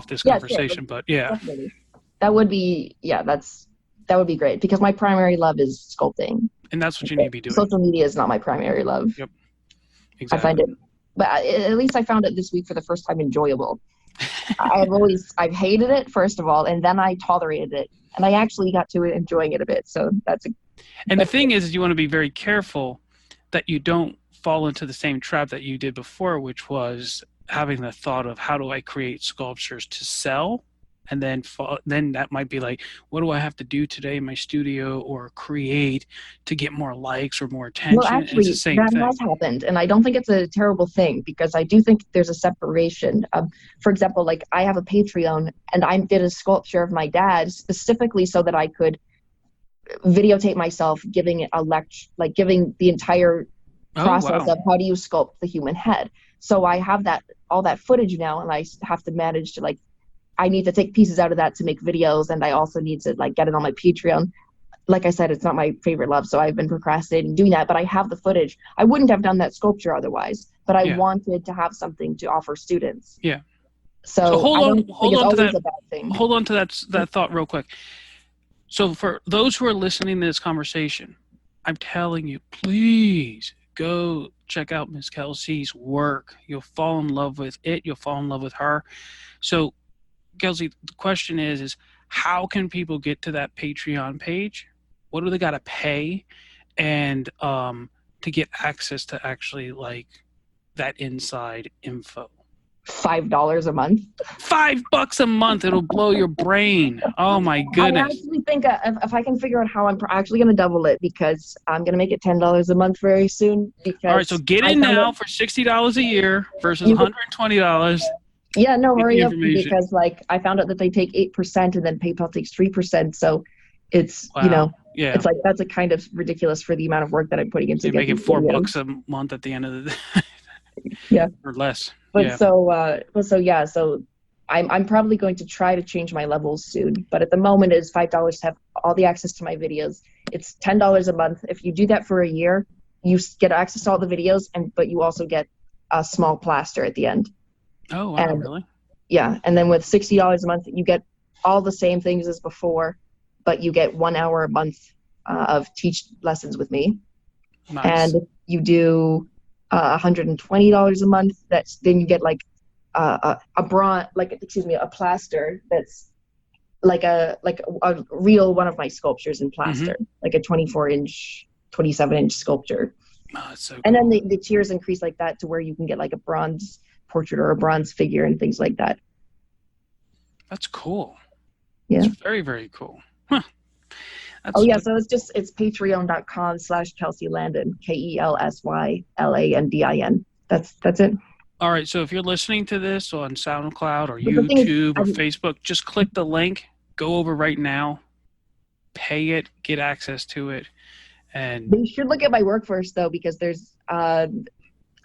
this conversation. But definitely. That would be that would be great, because my primary love is sculpting, and that's what you need to be doing. Social media is not my primary love. Yep, exactly. I find it, but at least I found it this week for the first time enjoyable. I've hated it first of all, and then I tolerated it, and I actually got to enjoying it a bit. So the thing is, you want to be very careful that you don't fall into the same trap that you did before, which was having the thought of, how do I create sculptures to sell? And then that might be like, what do I have to do today in my studio or create to get more likes or more attention? Well, actually, it's the same thing. Has happened, and I don't think it's a terrible thing, because I do think there's a separation. For example, like I have a Patreon, and I did a sculpture of my dad specifically so that I could videotape myself giving a lecture, like giving the entire process of how do you sculpt the human head. So I have all that footage now, and I have to manage to I need to take pieces out of that to make videos, and I also need to get it on my Patreon. Like I said, it's not my favorite love, so I've been procrastinating doing that, but I have the footage. I wouldn't have done that sculpture otherwise, but I wanted to have something to offer students. Yeah. So hold on to that thought real quick. So for those who are listening to this conversation, I'm telling you, please go check out Miss Kelsey's work. You'll fall in love with it. You'll fall in love with her. So Kelsey, the question is how can people get to that Patreon page? What do they got to pay, and to get access to actually that inside info? $5 a month. $5 a month. It'll blow your brain. Oh my goodness. I actually think if I can figure out how, I'm actually going to double it, because I'm going to make it $10 a month very soon. All right, so get in now for $60 a year versus $120. Yeah, no, hurry up, because I found out that they take 8% and then PayPal takes 3%. So it's, it's that's a kind of ridiculous for the amount of work that I'm putting into. You're making $4 a month at the end of the day. Yeah. Or less. But so I'm probably going to try to change my levels soon. But at the moment, it's $5 to have all the access to my videos. It's $10 a month. If you do that for a year, you get access to all the videos, but you also get a small plaster at the end. Oh, wow, really? Yeah, and then with $60 a month, you get all the same things as before, but you get 1 hour a month of teach lessons with me. Nice. And you do $120 a month. Then you get a plaster that's like a real one of my sculptures in plaster, like a 24-inch, 27-inch sculpture. Oh, that's so cool. And then the tiers increase like that to where you can get a bronze portrait or a bronze figure and things like that. That's cool. Yeah. It's very, very cool. Huh. So it's patreon.com/Kelsy Landin, KELSYLANDIN. That's it. All right. So if you're listening to this on SoundCloud or YouTube or Facebook, just click the link, go over right now, pay it, get access to it. And you should look at my work first, though, because there's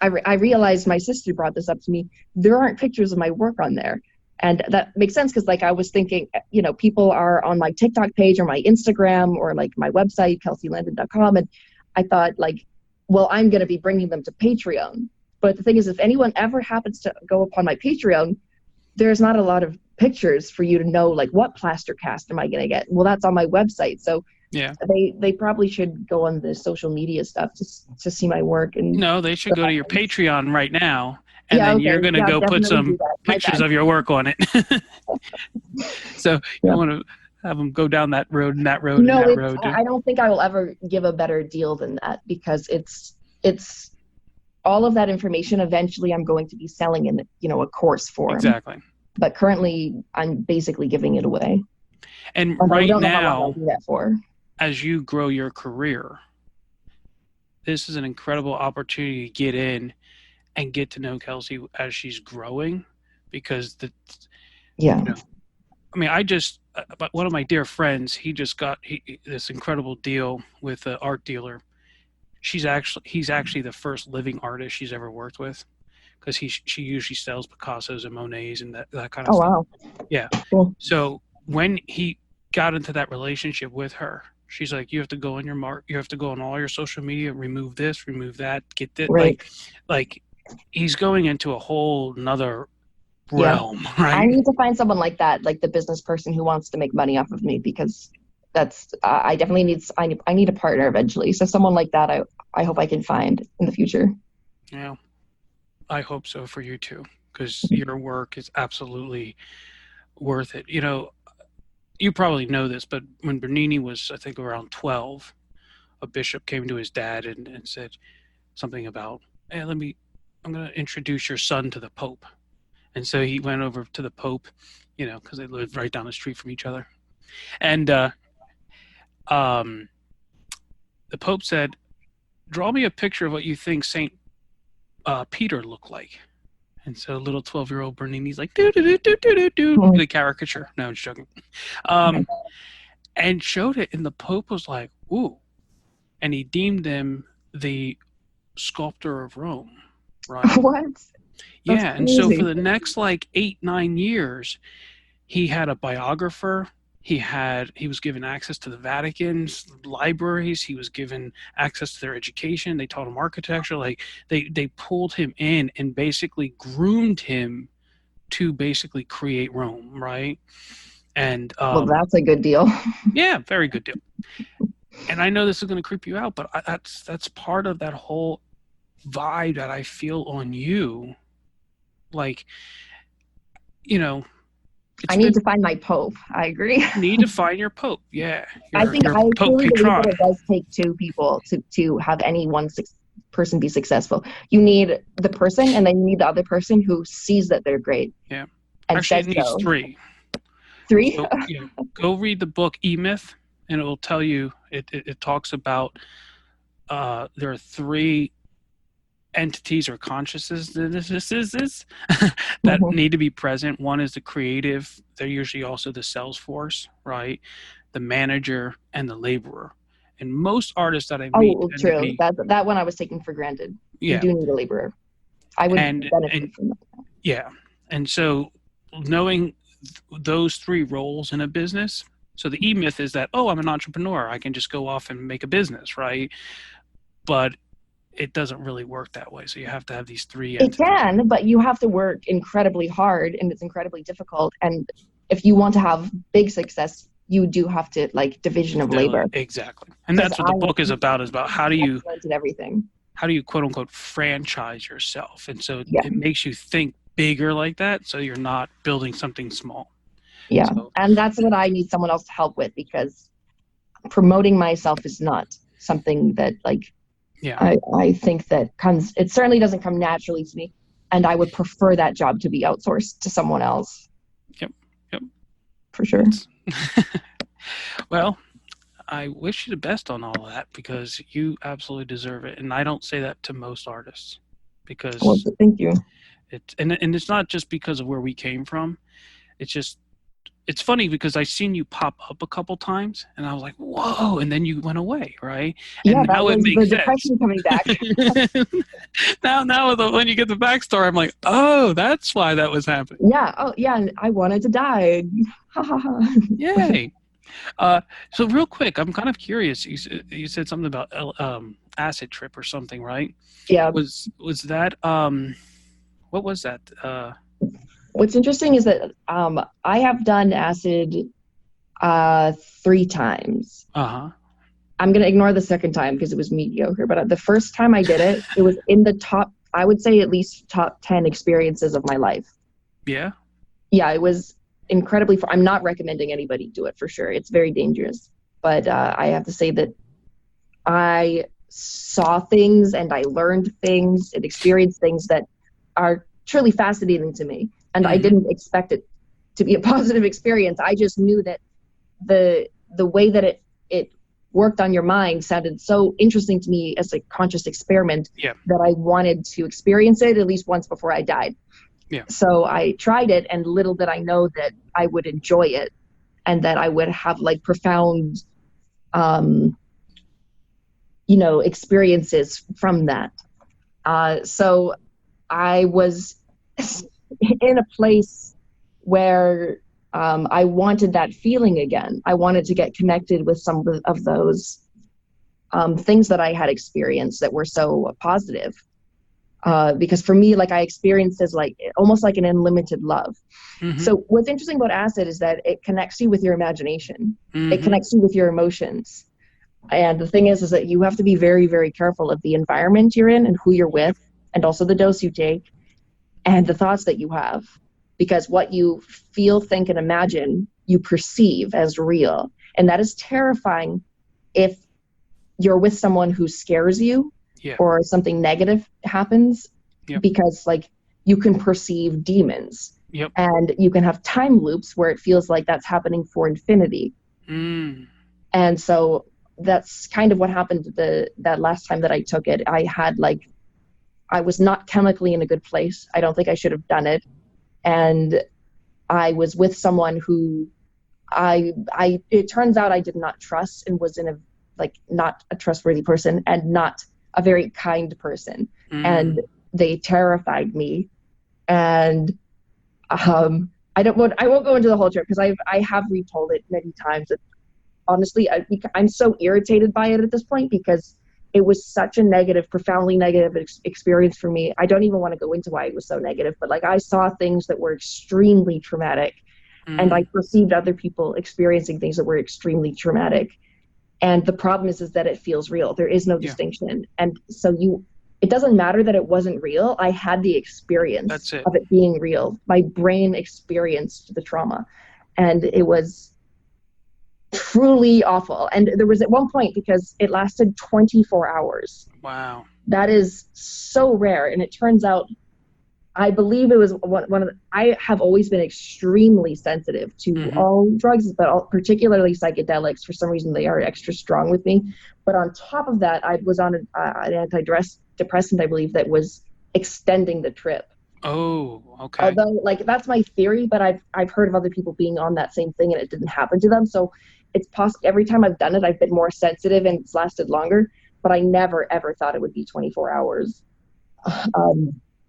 I realized, my sister brought this up to me, there aren't pictures of my work on there. And that makes sense, because I was thinking, people are on my TikTok page or my Instagram or my website, KelsyLandin.com. And I thought I'm going to be bringing them to Patreon. But the thing is, if anyone ever happens to go upon my Patreon, there's not a lot of pictures for you to know, what plaster cast am I going to get? Well, that's on my website. So yeah, they probably should go on the social media stuff to see my work. And no, they should go to your Patreon right now, and then you're going to go put some pictures of your work on it. So you want to Have them go down that road and that road and No, that road. I don't think I will ever give a better deal than that, because it's all of that information. Eventually I'm going to be selling in, a course form. Exactly. But currently I'm basically giving it away. And I right don't know how long now, I'll do that for. as you grow your career, this is an incredible opportunity to get in and get to know Kelsy as she's growing, because but one of my dear friends, he just got this incredible deal with an art dealer. He's actually the first living artist she's ever worked with, because she usually sells Picassos and Monets and that kind of stuff. Wow. Yeah. Cool. So when he got into that relationship with her, she's like, you have to go on you have to go on all your social media, remove this, remove that, get this. Right. Like he's going into a whole nother realm, right? I need to find someone like that, like the business person who wants to make money off of me, because I definitely need a partner eventually. So someone like that, I hope I can find in the future. Yeah, I hope so for you too, because your work is absolutely worth it. You probably know this, but when Bernini was, I think, around 12, a bishop came to his dad and said something about, hey, I'm going to introduce your son to the Pope. And so he went over to the Pope, because they lived right down the street from each other. And the Pope said, draw me a picture of what you think St. Peter looked like. And so little 12-year-old Bernini's like, the caricature. No, I'm just joking. And showed it, and the Pope was like, ooh. And he deemed him the sculptor of Rome, right? What? Yeah, and so for the next 8-9 years, he had a biographer. He was given access to the Vatican's libraries. He was given access to their education. They taught him architecture. They pulled him in and basically groomed him to basically create Rome, right? And well, that's a good deal. Yeah, very good deal. And I know this is going to creep you out, but that's part of that whole vibe that I feel on you. I need to find my Pope. I agree. You need to find your Pope. Yeah. I truly believe that it does take two people to have any one person be successful. You need the person, and then you need the other person who sees that they're great. Yeah. And actually, it needs three. Three? So, go read the book E-Myth, and it will tell you, it talks about there are three entities or consciousnesses that need to be present. One is the creative. They're usually also the sales force, right? The manager and the laborer. And most artists that I meet, true. That one I was taking for granted. Yeah. You do need a laborer. I would benefit from that. Yeah. And so knowing those three roles in a business. So the E-Myth is that, I'm an entrepreneur. I can just go off and make a business, right? But it doesn't really work that way. So you have to have these three entities. It can, but you have to work incredibly hard, and it's incredibly difficult. And if you want to have big success, you do have to division of labor. Exactly. And that's what the book is about how do you everything. How do you quote unquote franchise yourself? And so it makes you think bigger like that, so you're not building something small. Yeah. So, and that's what I need someone else to help with, because promoting myself is not something that I think that it certainly doesn't come naturally to me, and I would prefer that job to be outsourced to someone else. Yep. For sure. Well, I wish you the best on all of that, because you absolutely deserve it. And I don't say that to most artists, because thank you. And it's not just because of where we came from. It's funny because I seen you pop up a couple times, and I was like, whoa, and then you went away, right? And now it makes sense. The depression coming back. now when you get the backstory, I'm like, oh, that's why that was happening. Yeah. Oh, yeah. I wanted to die. Yay. So real quick, I'm kind of curious. You said something about acid trip or something, right? Yeah. Was that what was that? What's interesting is that I have done acid 3 times. Uh-huh. I'm going to ignore the second time because it was mediocre, but the first time I did it, it was in the top, I would say at least top 10 experiences of my life. Yeah? Yeah, it was incredibly, I'm not recommending anybody do it for sure. It's very dangerous. But I have to say that I saw things and I learned things and experienced things that are truly fascinating to me. And I didn't expect it to be a positive experience. I just knew that the way that it worked on your mind sounded so interesting to me as a conscious experiment that I wanted to experience it at least once before I died. Yeah. So I tried it, and little did I know that I would enjoy it and that I would have like profound experiences from that. So I was in a place where I wanted that feeling again. I wanted to get connected with some of those things that I had experienced that were so positive. Because for me, like I experienced as like almost like an unlimited love. So what's interesting about acid is that it connects you with your imagination. It connects you with your emotions. And the thing is that you have to be very, very careful of the environment you're in and who you're with, and also the dose you take and the thoughts that you have. Because what you feel, think, and imagine, you perceive as real. And that is terrifying if you're with someone who scares you or something negative happens, because like you can perceive demons. And you can have time loops where it feels like that's happening for infinity. And so that's kind of what happened that last time that I took it. I was not chemically in a good place. I don't think I should have done it. And I was with someone who it turns out I did not trust, and was in a not a trustworthy person and not a very kind person. And they terrified me. And I won't go into the whole trip because I have retold it many times. Honestly, I'm so irritated by it at this point because it was such a negative, profoundly negative experience for me. I don't even want to go into why it was so negative, but like I saw things that were extremely traumatic, and I perceived other people experiencing things that were extremely traumatic. And the problem is that it feels real. There is no distinction. And so it doesn't matter that it wasn't real. I had the experience of it being real. My brain experienced the trauma, and it was truly awful. And there was at one point, because it lasted 24 hours. Wow. That is so rare. And it turns out, I believe it was I have always been extremely sensitive to all drugs, but particularly psychedelics. For some reason, they are extra strong with me. But on top of that, I was on an antidepressant, I believe, that was extending the trip. Oh, okay. Although, like, that's my theory, but I've heard of other people being on that same thing and it didn't happen to them. So it's possible every time I've done it, I've been more sensitive and it's lasted longer, but I never, ever thought it would be 24 hours.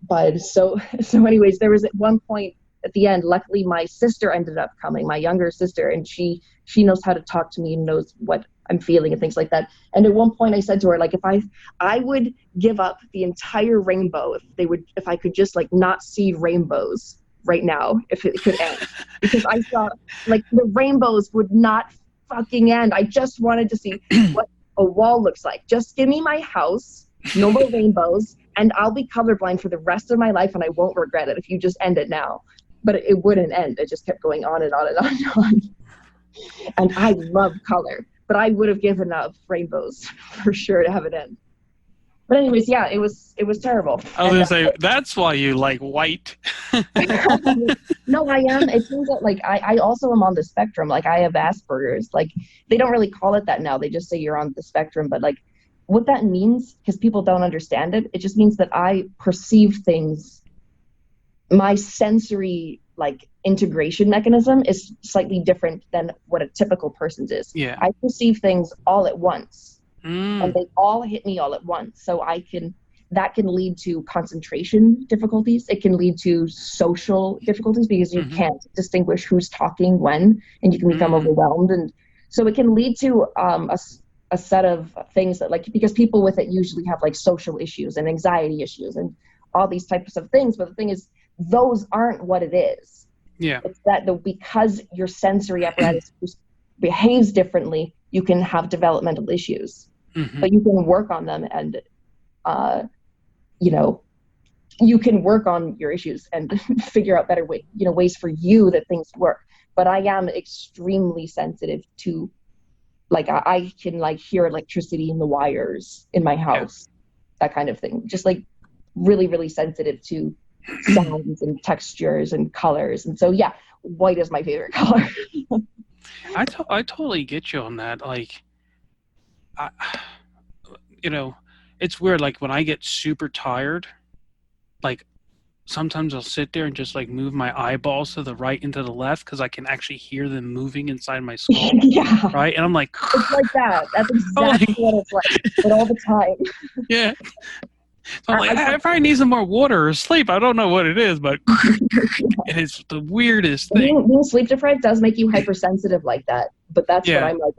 But so anyways, there was at one point at the end, luckily my sister ended up coming, my younger sister, and she knows how to talk to me and knows what I'm feeling and things like that. And at one point I said to her, like, if I would give up the entire rainbow if I could just like not see rainbows right now, if it could end. Because I thought like the rainbows would not fucking end. I just wanted to see what a wall looks like. Just give me my house, no more rainbows, and I'll be colorblind for the rest of my life and I won't regret it if you just end it now. But it wouldn't end. It just kept going on and on and on and on. And I love color, but I would have given up rainbows for sure to have it end. But anyways, yeah, it was terrible. I was going to say, that's why you like white. No, I am. It seems that like I also am on the spectrum. Like I have Asperger's. Like they don't really call it that now. They just say you're on the spectrum. But like what that means, because people don't understand it, it just means that I perceive things. My sensory like integration mechanism is slightly different than what a typical person's is. Yeah. I perceive things all at once. And they all hit me all at once. So that can lead to concentration difficulties. It can lead to social difficulties because you can't distinguish who's talking when, and you can become overwhelmed. And so it can lead to a set of things that like, because people with it usually have like social issues and anxiety issues and all these types of things. But the thing is, those aren't what it is. Yeah. It's that because your sensory apparatus behaves differently, you can have developmental issues. But you can work on them and, you can work on your issues and figure out better ways for you that things work. but I am extremely sensitive to, like, I can like hear electricity in the wires in my house, that kind of thing. Just like really, really sensitive to sounds and textures and colors. And so, yeah, white is my favorite color. I totally get you on that. Like, it's weird. Like when I get super tired, like sometimes I'll sit there and just like move my eyeballs to the right and to the left because I can actually hear them moving inside my skull. Yeah. Right. And I'm like, it's like that. That's exactly what it's like, but all the time. Yeah. So I'm like, I probably need some more water or sleep. I don't know what it is, but it's the weirdest thing. Being sleep deprived does make you hypersensitive like that, but that's what I'm like.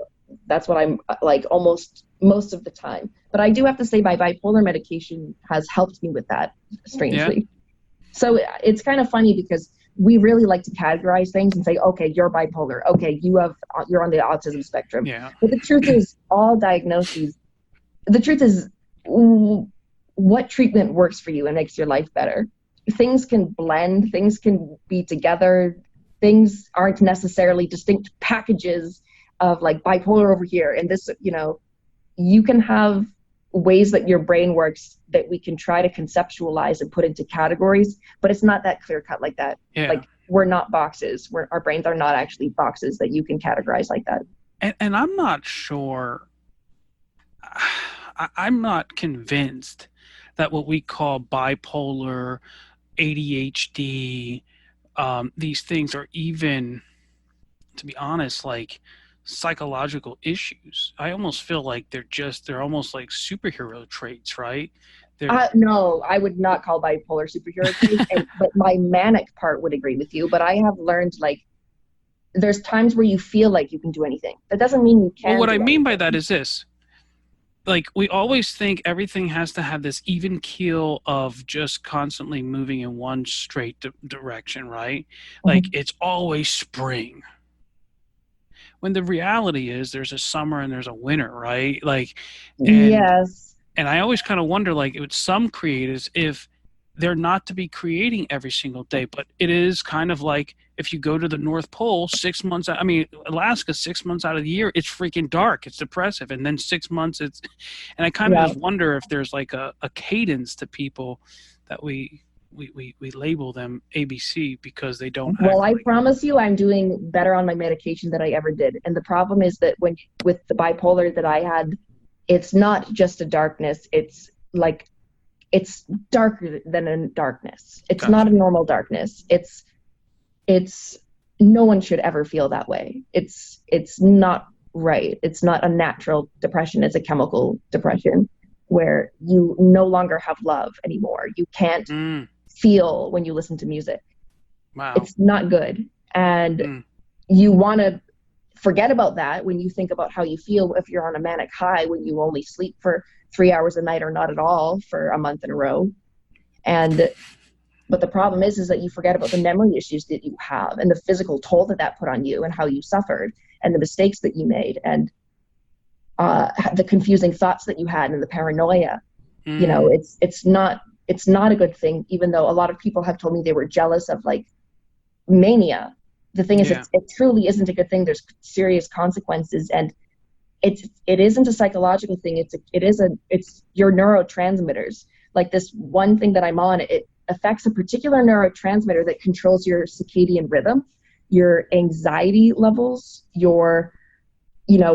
That's what I'm like almost most of the time. But I do have to say my bipolar medication has helped me with that, strangely. Yeah. So it's kind of funny because we really like to categorize things and say, okay, you're bipolar. Okay, you're on the autism spectrum. Yeah. But the truth is, all diagnoses, the truth is, what treatment works for you and makes your life better. Things can blend, things can be together, things aren't necessarily distinct packages of like bipolar over here. And this, you can have ways that your brain works that we can try to conceptualize and put into categories, but it's not that clear cut like that. Yeah. Like we're not boxes. Our brains are not actually boxes that you can categorize like that. And I'm not sure, I'm not convinced that what we call bipolar, ADHD, these things are even, to be honest, like psychological issues. I almost feel like they're almost like superhero traits, right? No, I would not call bipolar superhero traits, but my manic part would agree with you. But I have learned, like, there's times where you feel like you can do anything. That doesn't mean you can. Well, what I mean by that is this. Like, we always think everything has to have this even keel of just constantly moving in one straight direction, right? Mm-hmm. Like, it's always spring. When the reality is there's a summer and there's a winter, right? Like, yes. And I always kind of wonder, like, with some creatives, if they're not to be creating every single day, but it is kind of like if you go to the North Pole 6 months, Alaska 6 months out of the year, it's freaking dark, it's depressive. And then 6 months and I kind of just wonder if there's like a cadence to people that we label them ABC because they don't. Well, I promise you, I'm doing better on my medication than I ever did. And the problem is that with the bipolar that I had, it's not just a darkness. It's like, it's darker than a darkness. It's not a normal darkness. It's no one should ever feel that way. It's not right. It's not a natural depression. It's a chemical depression where you no longer have love anymore. You can't feel when you listen to music. Wow. It's not good. And you want to forget about that when you think about how you feel if you're on a manic high, when you only sleep for 3 hours a night or not at all for a month in a row. But the problem is that you forget about the memory issues that you have and the physical toll that put on you and how you suffered and the mistakes that you made and the confusing thoughts that you had and the paranoia. It's not a good thing, even though a lot of people have told me they were jealous of like mania. The thing is, it truly isn't a good thing. There's serious consequences, and it isn't a psychological thing. It's your neurotransmitters. Like this one thing that I'm on, it affects a particular neurotransmitter that controls your circadian rhythm, your anxiety levels, your,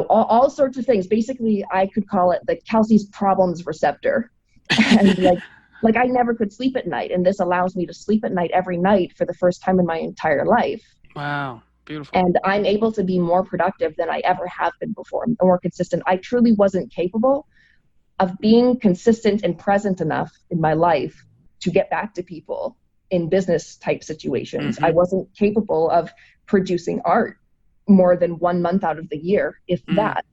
all sorts of things. Basically, I could call it the Kelsey's problems receptor. And like I never could sleep at night, and this allows me to sleep at night every night for the first time in my entire life. Wow, beautiful. And I'm able to be more productive than I ever have been before, more consistent. I truly wasn't capable of being consistent and present enough in my life to get back to people in business type situations. I wasn't capable of producing art more than 1 month out of the year, if that.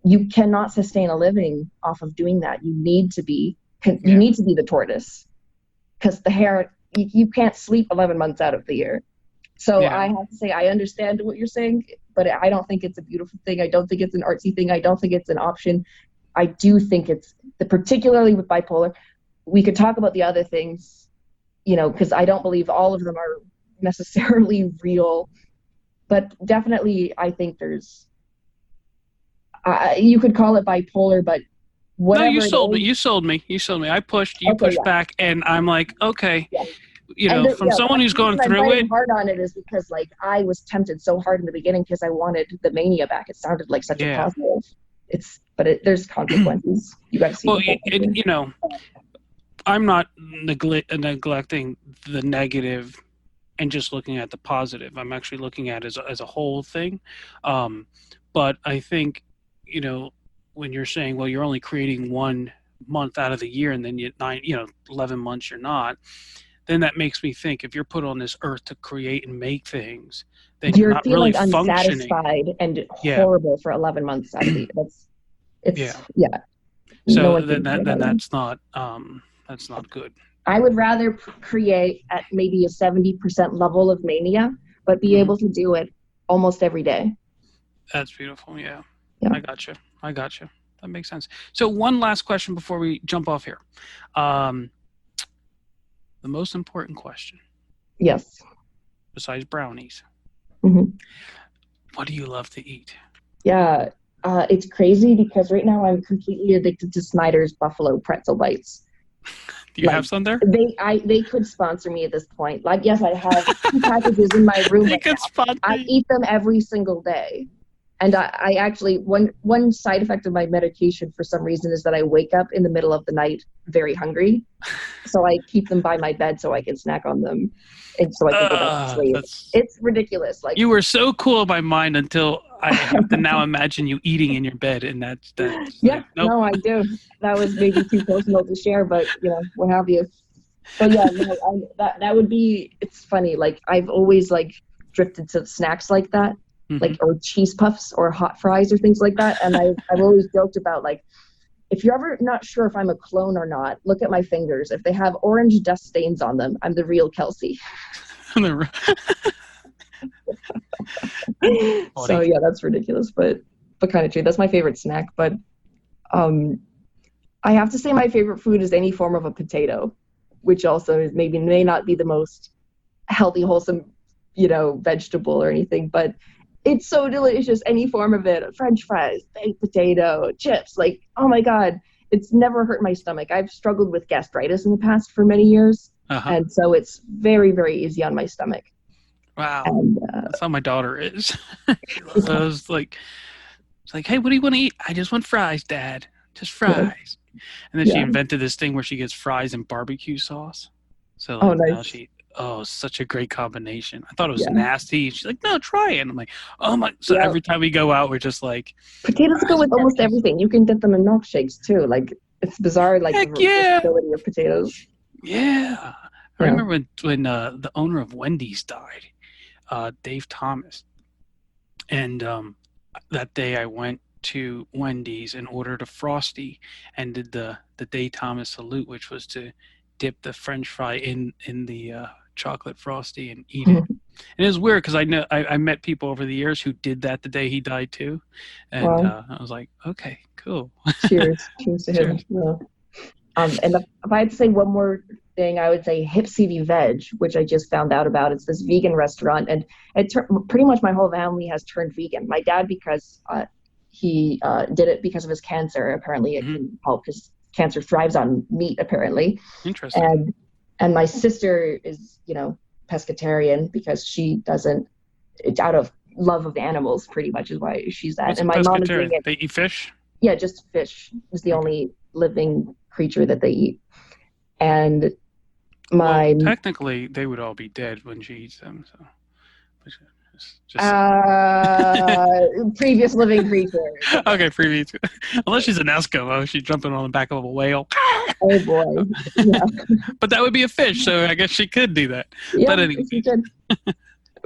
You cannot sustain a living off of doing that. You need to be the tortoise, because the hare, you can't sleep 11 months out of the year. So I have to say, I understand what you're saying, but I don't think it's a beautiful thing. I don't think it's an artsy thing. I don't think it's an option. I do think particularly with bipolar, we could talk about the other things, because I don't believe all of them are necessarily real. but definitely I think there's, you could call it bipolar, but whatever. No, you sold me. You sold me. I pushed. You pushed back, and I'm like, okay. Yeah. From someone who's going through it. Hard on it is because like I was tempted so hard in the beginning because I wanted the mania back. It sounded like such a positive. There's consequences. You got to see. Well, I'm not neglecting the negative and just looking at the positive. I'm actually looking at it as a whole thing. But I think, when you're saying, well, you're only creating 1 month out of the year and then 11 months you're not, then that makes me think if you're put on this earth to create and make things, then you're not really functioning. Unsatisfied and horrible for 11 months out of the year. So that's not good. I would rather create at maybe a 70% level of mania, but be able to do it almost every day. That's beautiful. Yeah. I got you. That makes sense. So one last question before we jump off here. The most important question. Yes. Besides brownies. Mm-hmm. What do you love to eat? Yeah. It's crazy because right now I'm completely addicted to Snyder's Buffalo Pretzel Bites. Do you have some there? They could sponsor me at this point. Like, yes, I have 2 packages in my room. I eat them every single day. And I actually, one side effect of my medication for some reason is that I wake up in the middle of the night very hungry. So I keep them by my bed so I can snack on them. And so I can go back to sleep. It's ridiculous. Like, you were so cool in my mind until I have to now imagine you eating in your bed. And that's yeah, like, nope. No, I do. That was maybe too personal to share, but what have you. But yeah, no, that would be, it's funny. Like I've always like drifted to snacks like that. Like, or cheese puffs or hot fries or things like that. And I've always joked about, like, if you're ever not sure if I'm a clone or not, look at my fingers. If they have orange dust stains on them, I'm the real Kelsy. So yeah, that's ridiculous, but kind of true. That's my favorite snack. But I have to say my favorite food is any form of a potato, which also may not be the most healthy, wholesome, vegetable or anything, but it's so delicious. Any form of it, French fries, baked potato, chips, like, oh my God, it's never hurt my stomach. I've struggled with gastritis in the past for many years. And so it's very, very easy on my stomach. Wow. And, that's how my daughter is. So it's like, hey, what do you want to eat? I just want fries, Dad. Just fries. And then she invented this thing where she gets fries and barbecue sauce. So nice. Now such a great combination. I thought it was nasty. She's like, no, try it. And I'm like, oh my. So every time we go out, we're just like. Potatoes go with almost everything. You can dip them in milkshakes too. Like, it's bizarre, like the versatility of potatoes. Yeah. I remember when the owner of Wendy's died, Dave Thomas. And that day I went to Wendy's and ordered a Frosty and did the Dave Thomas salute, which was to dip the French fry in the chocolate Frosty and eat it. And it was weird because I met people over the years who did that the day he died too. And I was like, okay, cool. Cheers to him. Yeah. And if I had to say one more thing, I would say Hip CV Veg, which I just found out about. It's this vegan restaurant, and pretty much my whole family has turned vegan. My dad, because he did it because of his cancer. Apparently it can help his cancer thrives on meat, apparently. Interesting. And my sister is, pescatarian because she doesn't, it's out of love of animals, pretty much is why she's that. And my mom is doing it. They eat fish? Yeah, just fish is the only living creature that they eat. And technically they would all be dead when she eats them, so. Previous living creature. Okay, previous. Unless she's an Eskimo, she's jumping on the back of a whale. Oh boy. Yeah. But that would be a fish, so I guess she could do that. Yeah, but anyway. She could.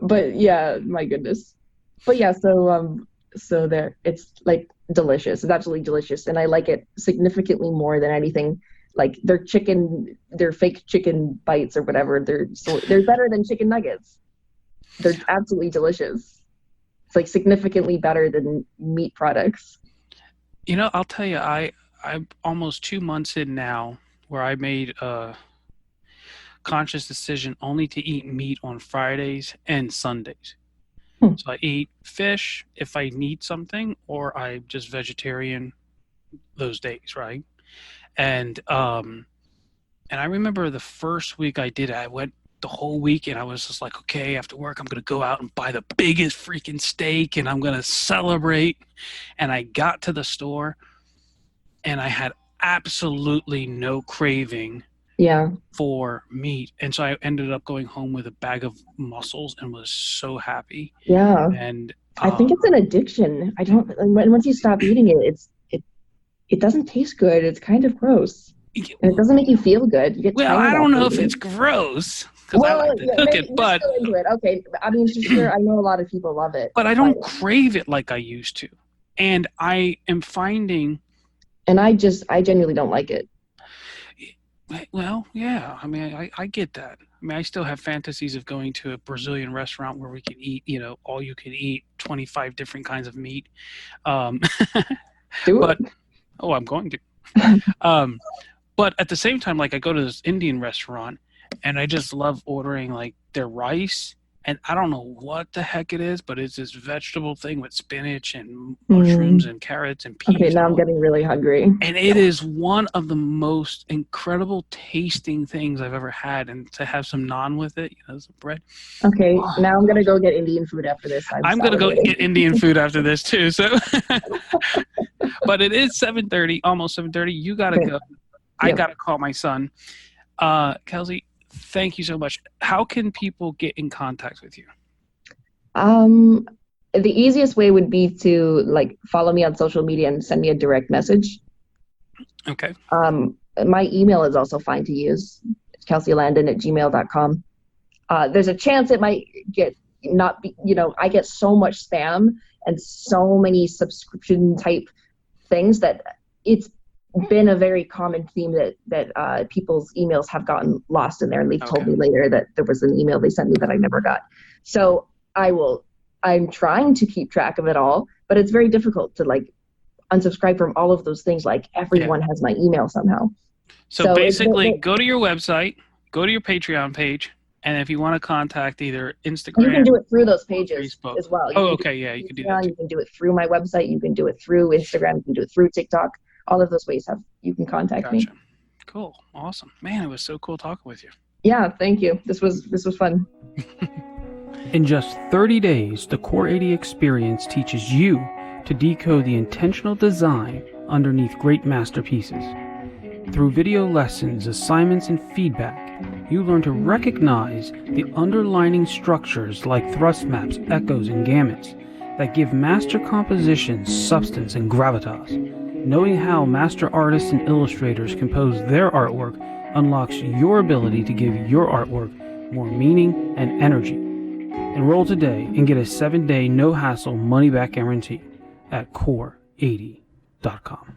But yeah, my goodness. But yeah, so there, it's like delicious. It's absolutely delicious, and I like it significantly more than anything. Like their fake chicken bites or whatever. They're better than chicken nuggets. They're absolutely delicious. It's like significantly better than meat products. I'll tell you, I'm almost 2 months in now where I made a conscious decision only to eat meat on Fridays and Sundays. So I eat fish if I need something, or I'm just vegetarian those days, right? And I remember the first week I did it, I went the whole week and I was just like, okay, after work, I'm going to go out and buy the biggest freaking steak and I'm going to celebrate. And I got to the store and I had absolutely no craving for meat. And so I ended up going home with a bag of mussels and was so happy. Yeah. And I think it's an addiction. Once you stop eating it, it doesn't taste good. It's kind of gross. And it doesn't make you feel good. You get tired. I don't know if it's gross because I like to cook it, but into it. Okay, I mean, sure, I know a lot of people love it, but I don't crave it like I used to, and I am finding. And I genuinely don't like it. Well, yeah, I mean, I get that. I mean, I still have fantasies of going to a Brazilian restaurant where we can eat, all you can eat, 25 different kinds of meat. Do but it. I'm going to. But at the same time, like I go to this Indian restaurant and I just love ordering like their rice. And I don't know what the heck it is, but it's this vegetable thing with spinach and mushrooms and carrots and peas. Okay, now I'm getting really hungry. And it is one of the most incredible tasting things I've ever had. And to have some naan with it, some bread. Okay, now I'm going to go get Indian food after this. I'm going to go get Indian food after this too. So, but it is 7:30, almost 7:30. You got to go. I got to call my son. Kelsy, thank you so much. How can people get in contact with you? The easiest way would be to follow me on social media and send me a direct message. Okay. My email is also fine to use. It's KelseyLandin@gmail.com. There's a chance it might I get so much spam and so many subscription type things that it's been a very common theme that people's emails have gotten lost in there, and they've told me later that there was an email they sent me that I never got. So I'm trying to keep track of it all, but it's very difficult to unsubscribe from all of those things. Everyone has my email somehow. So basically go to your website, go to your Patreon page, and if you want to contact either Instagram, you can do it through those pages Facebook as well. You can do that too. You can do it through my website. You can do it through Instagram. You can do it through TikTok. All of those ways you can contact me. Cool. Awesome. Man, it was so cool talking with you. Yeah, thank you. This was fun. In just 30 days, the Core 80 experience teaches you to decode the intentional design underneath great masterpieces. Through video lessons, assignments, and feedback, you learn to recognize the underlining structures like thrust maps, echoes, and gamuts that give master compositions substance and gravitas. Knowing how master artists and illustrators compose their artwork unlocks your ability to give your artwork more meaning and energy. Enroll today and get a 7-day no-hassle money-back guarantee at core80.com.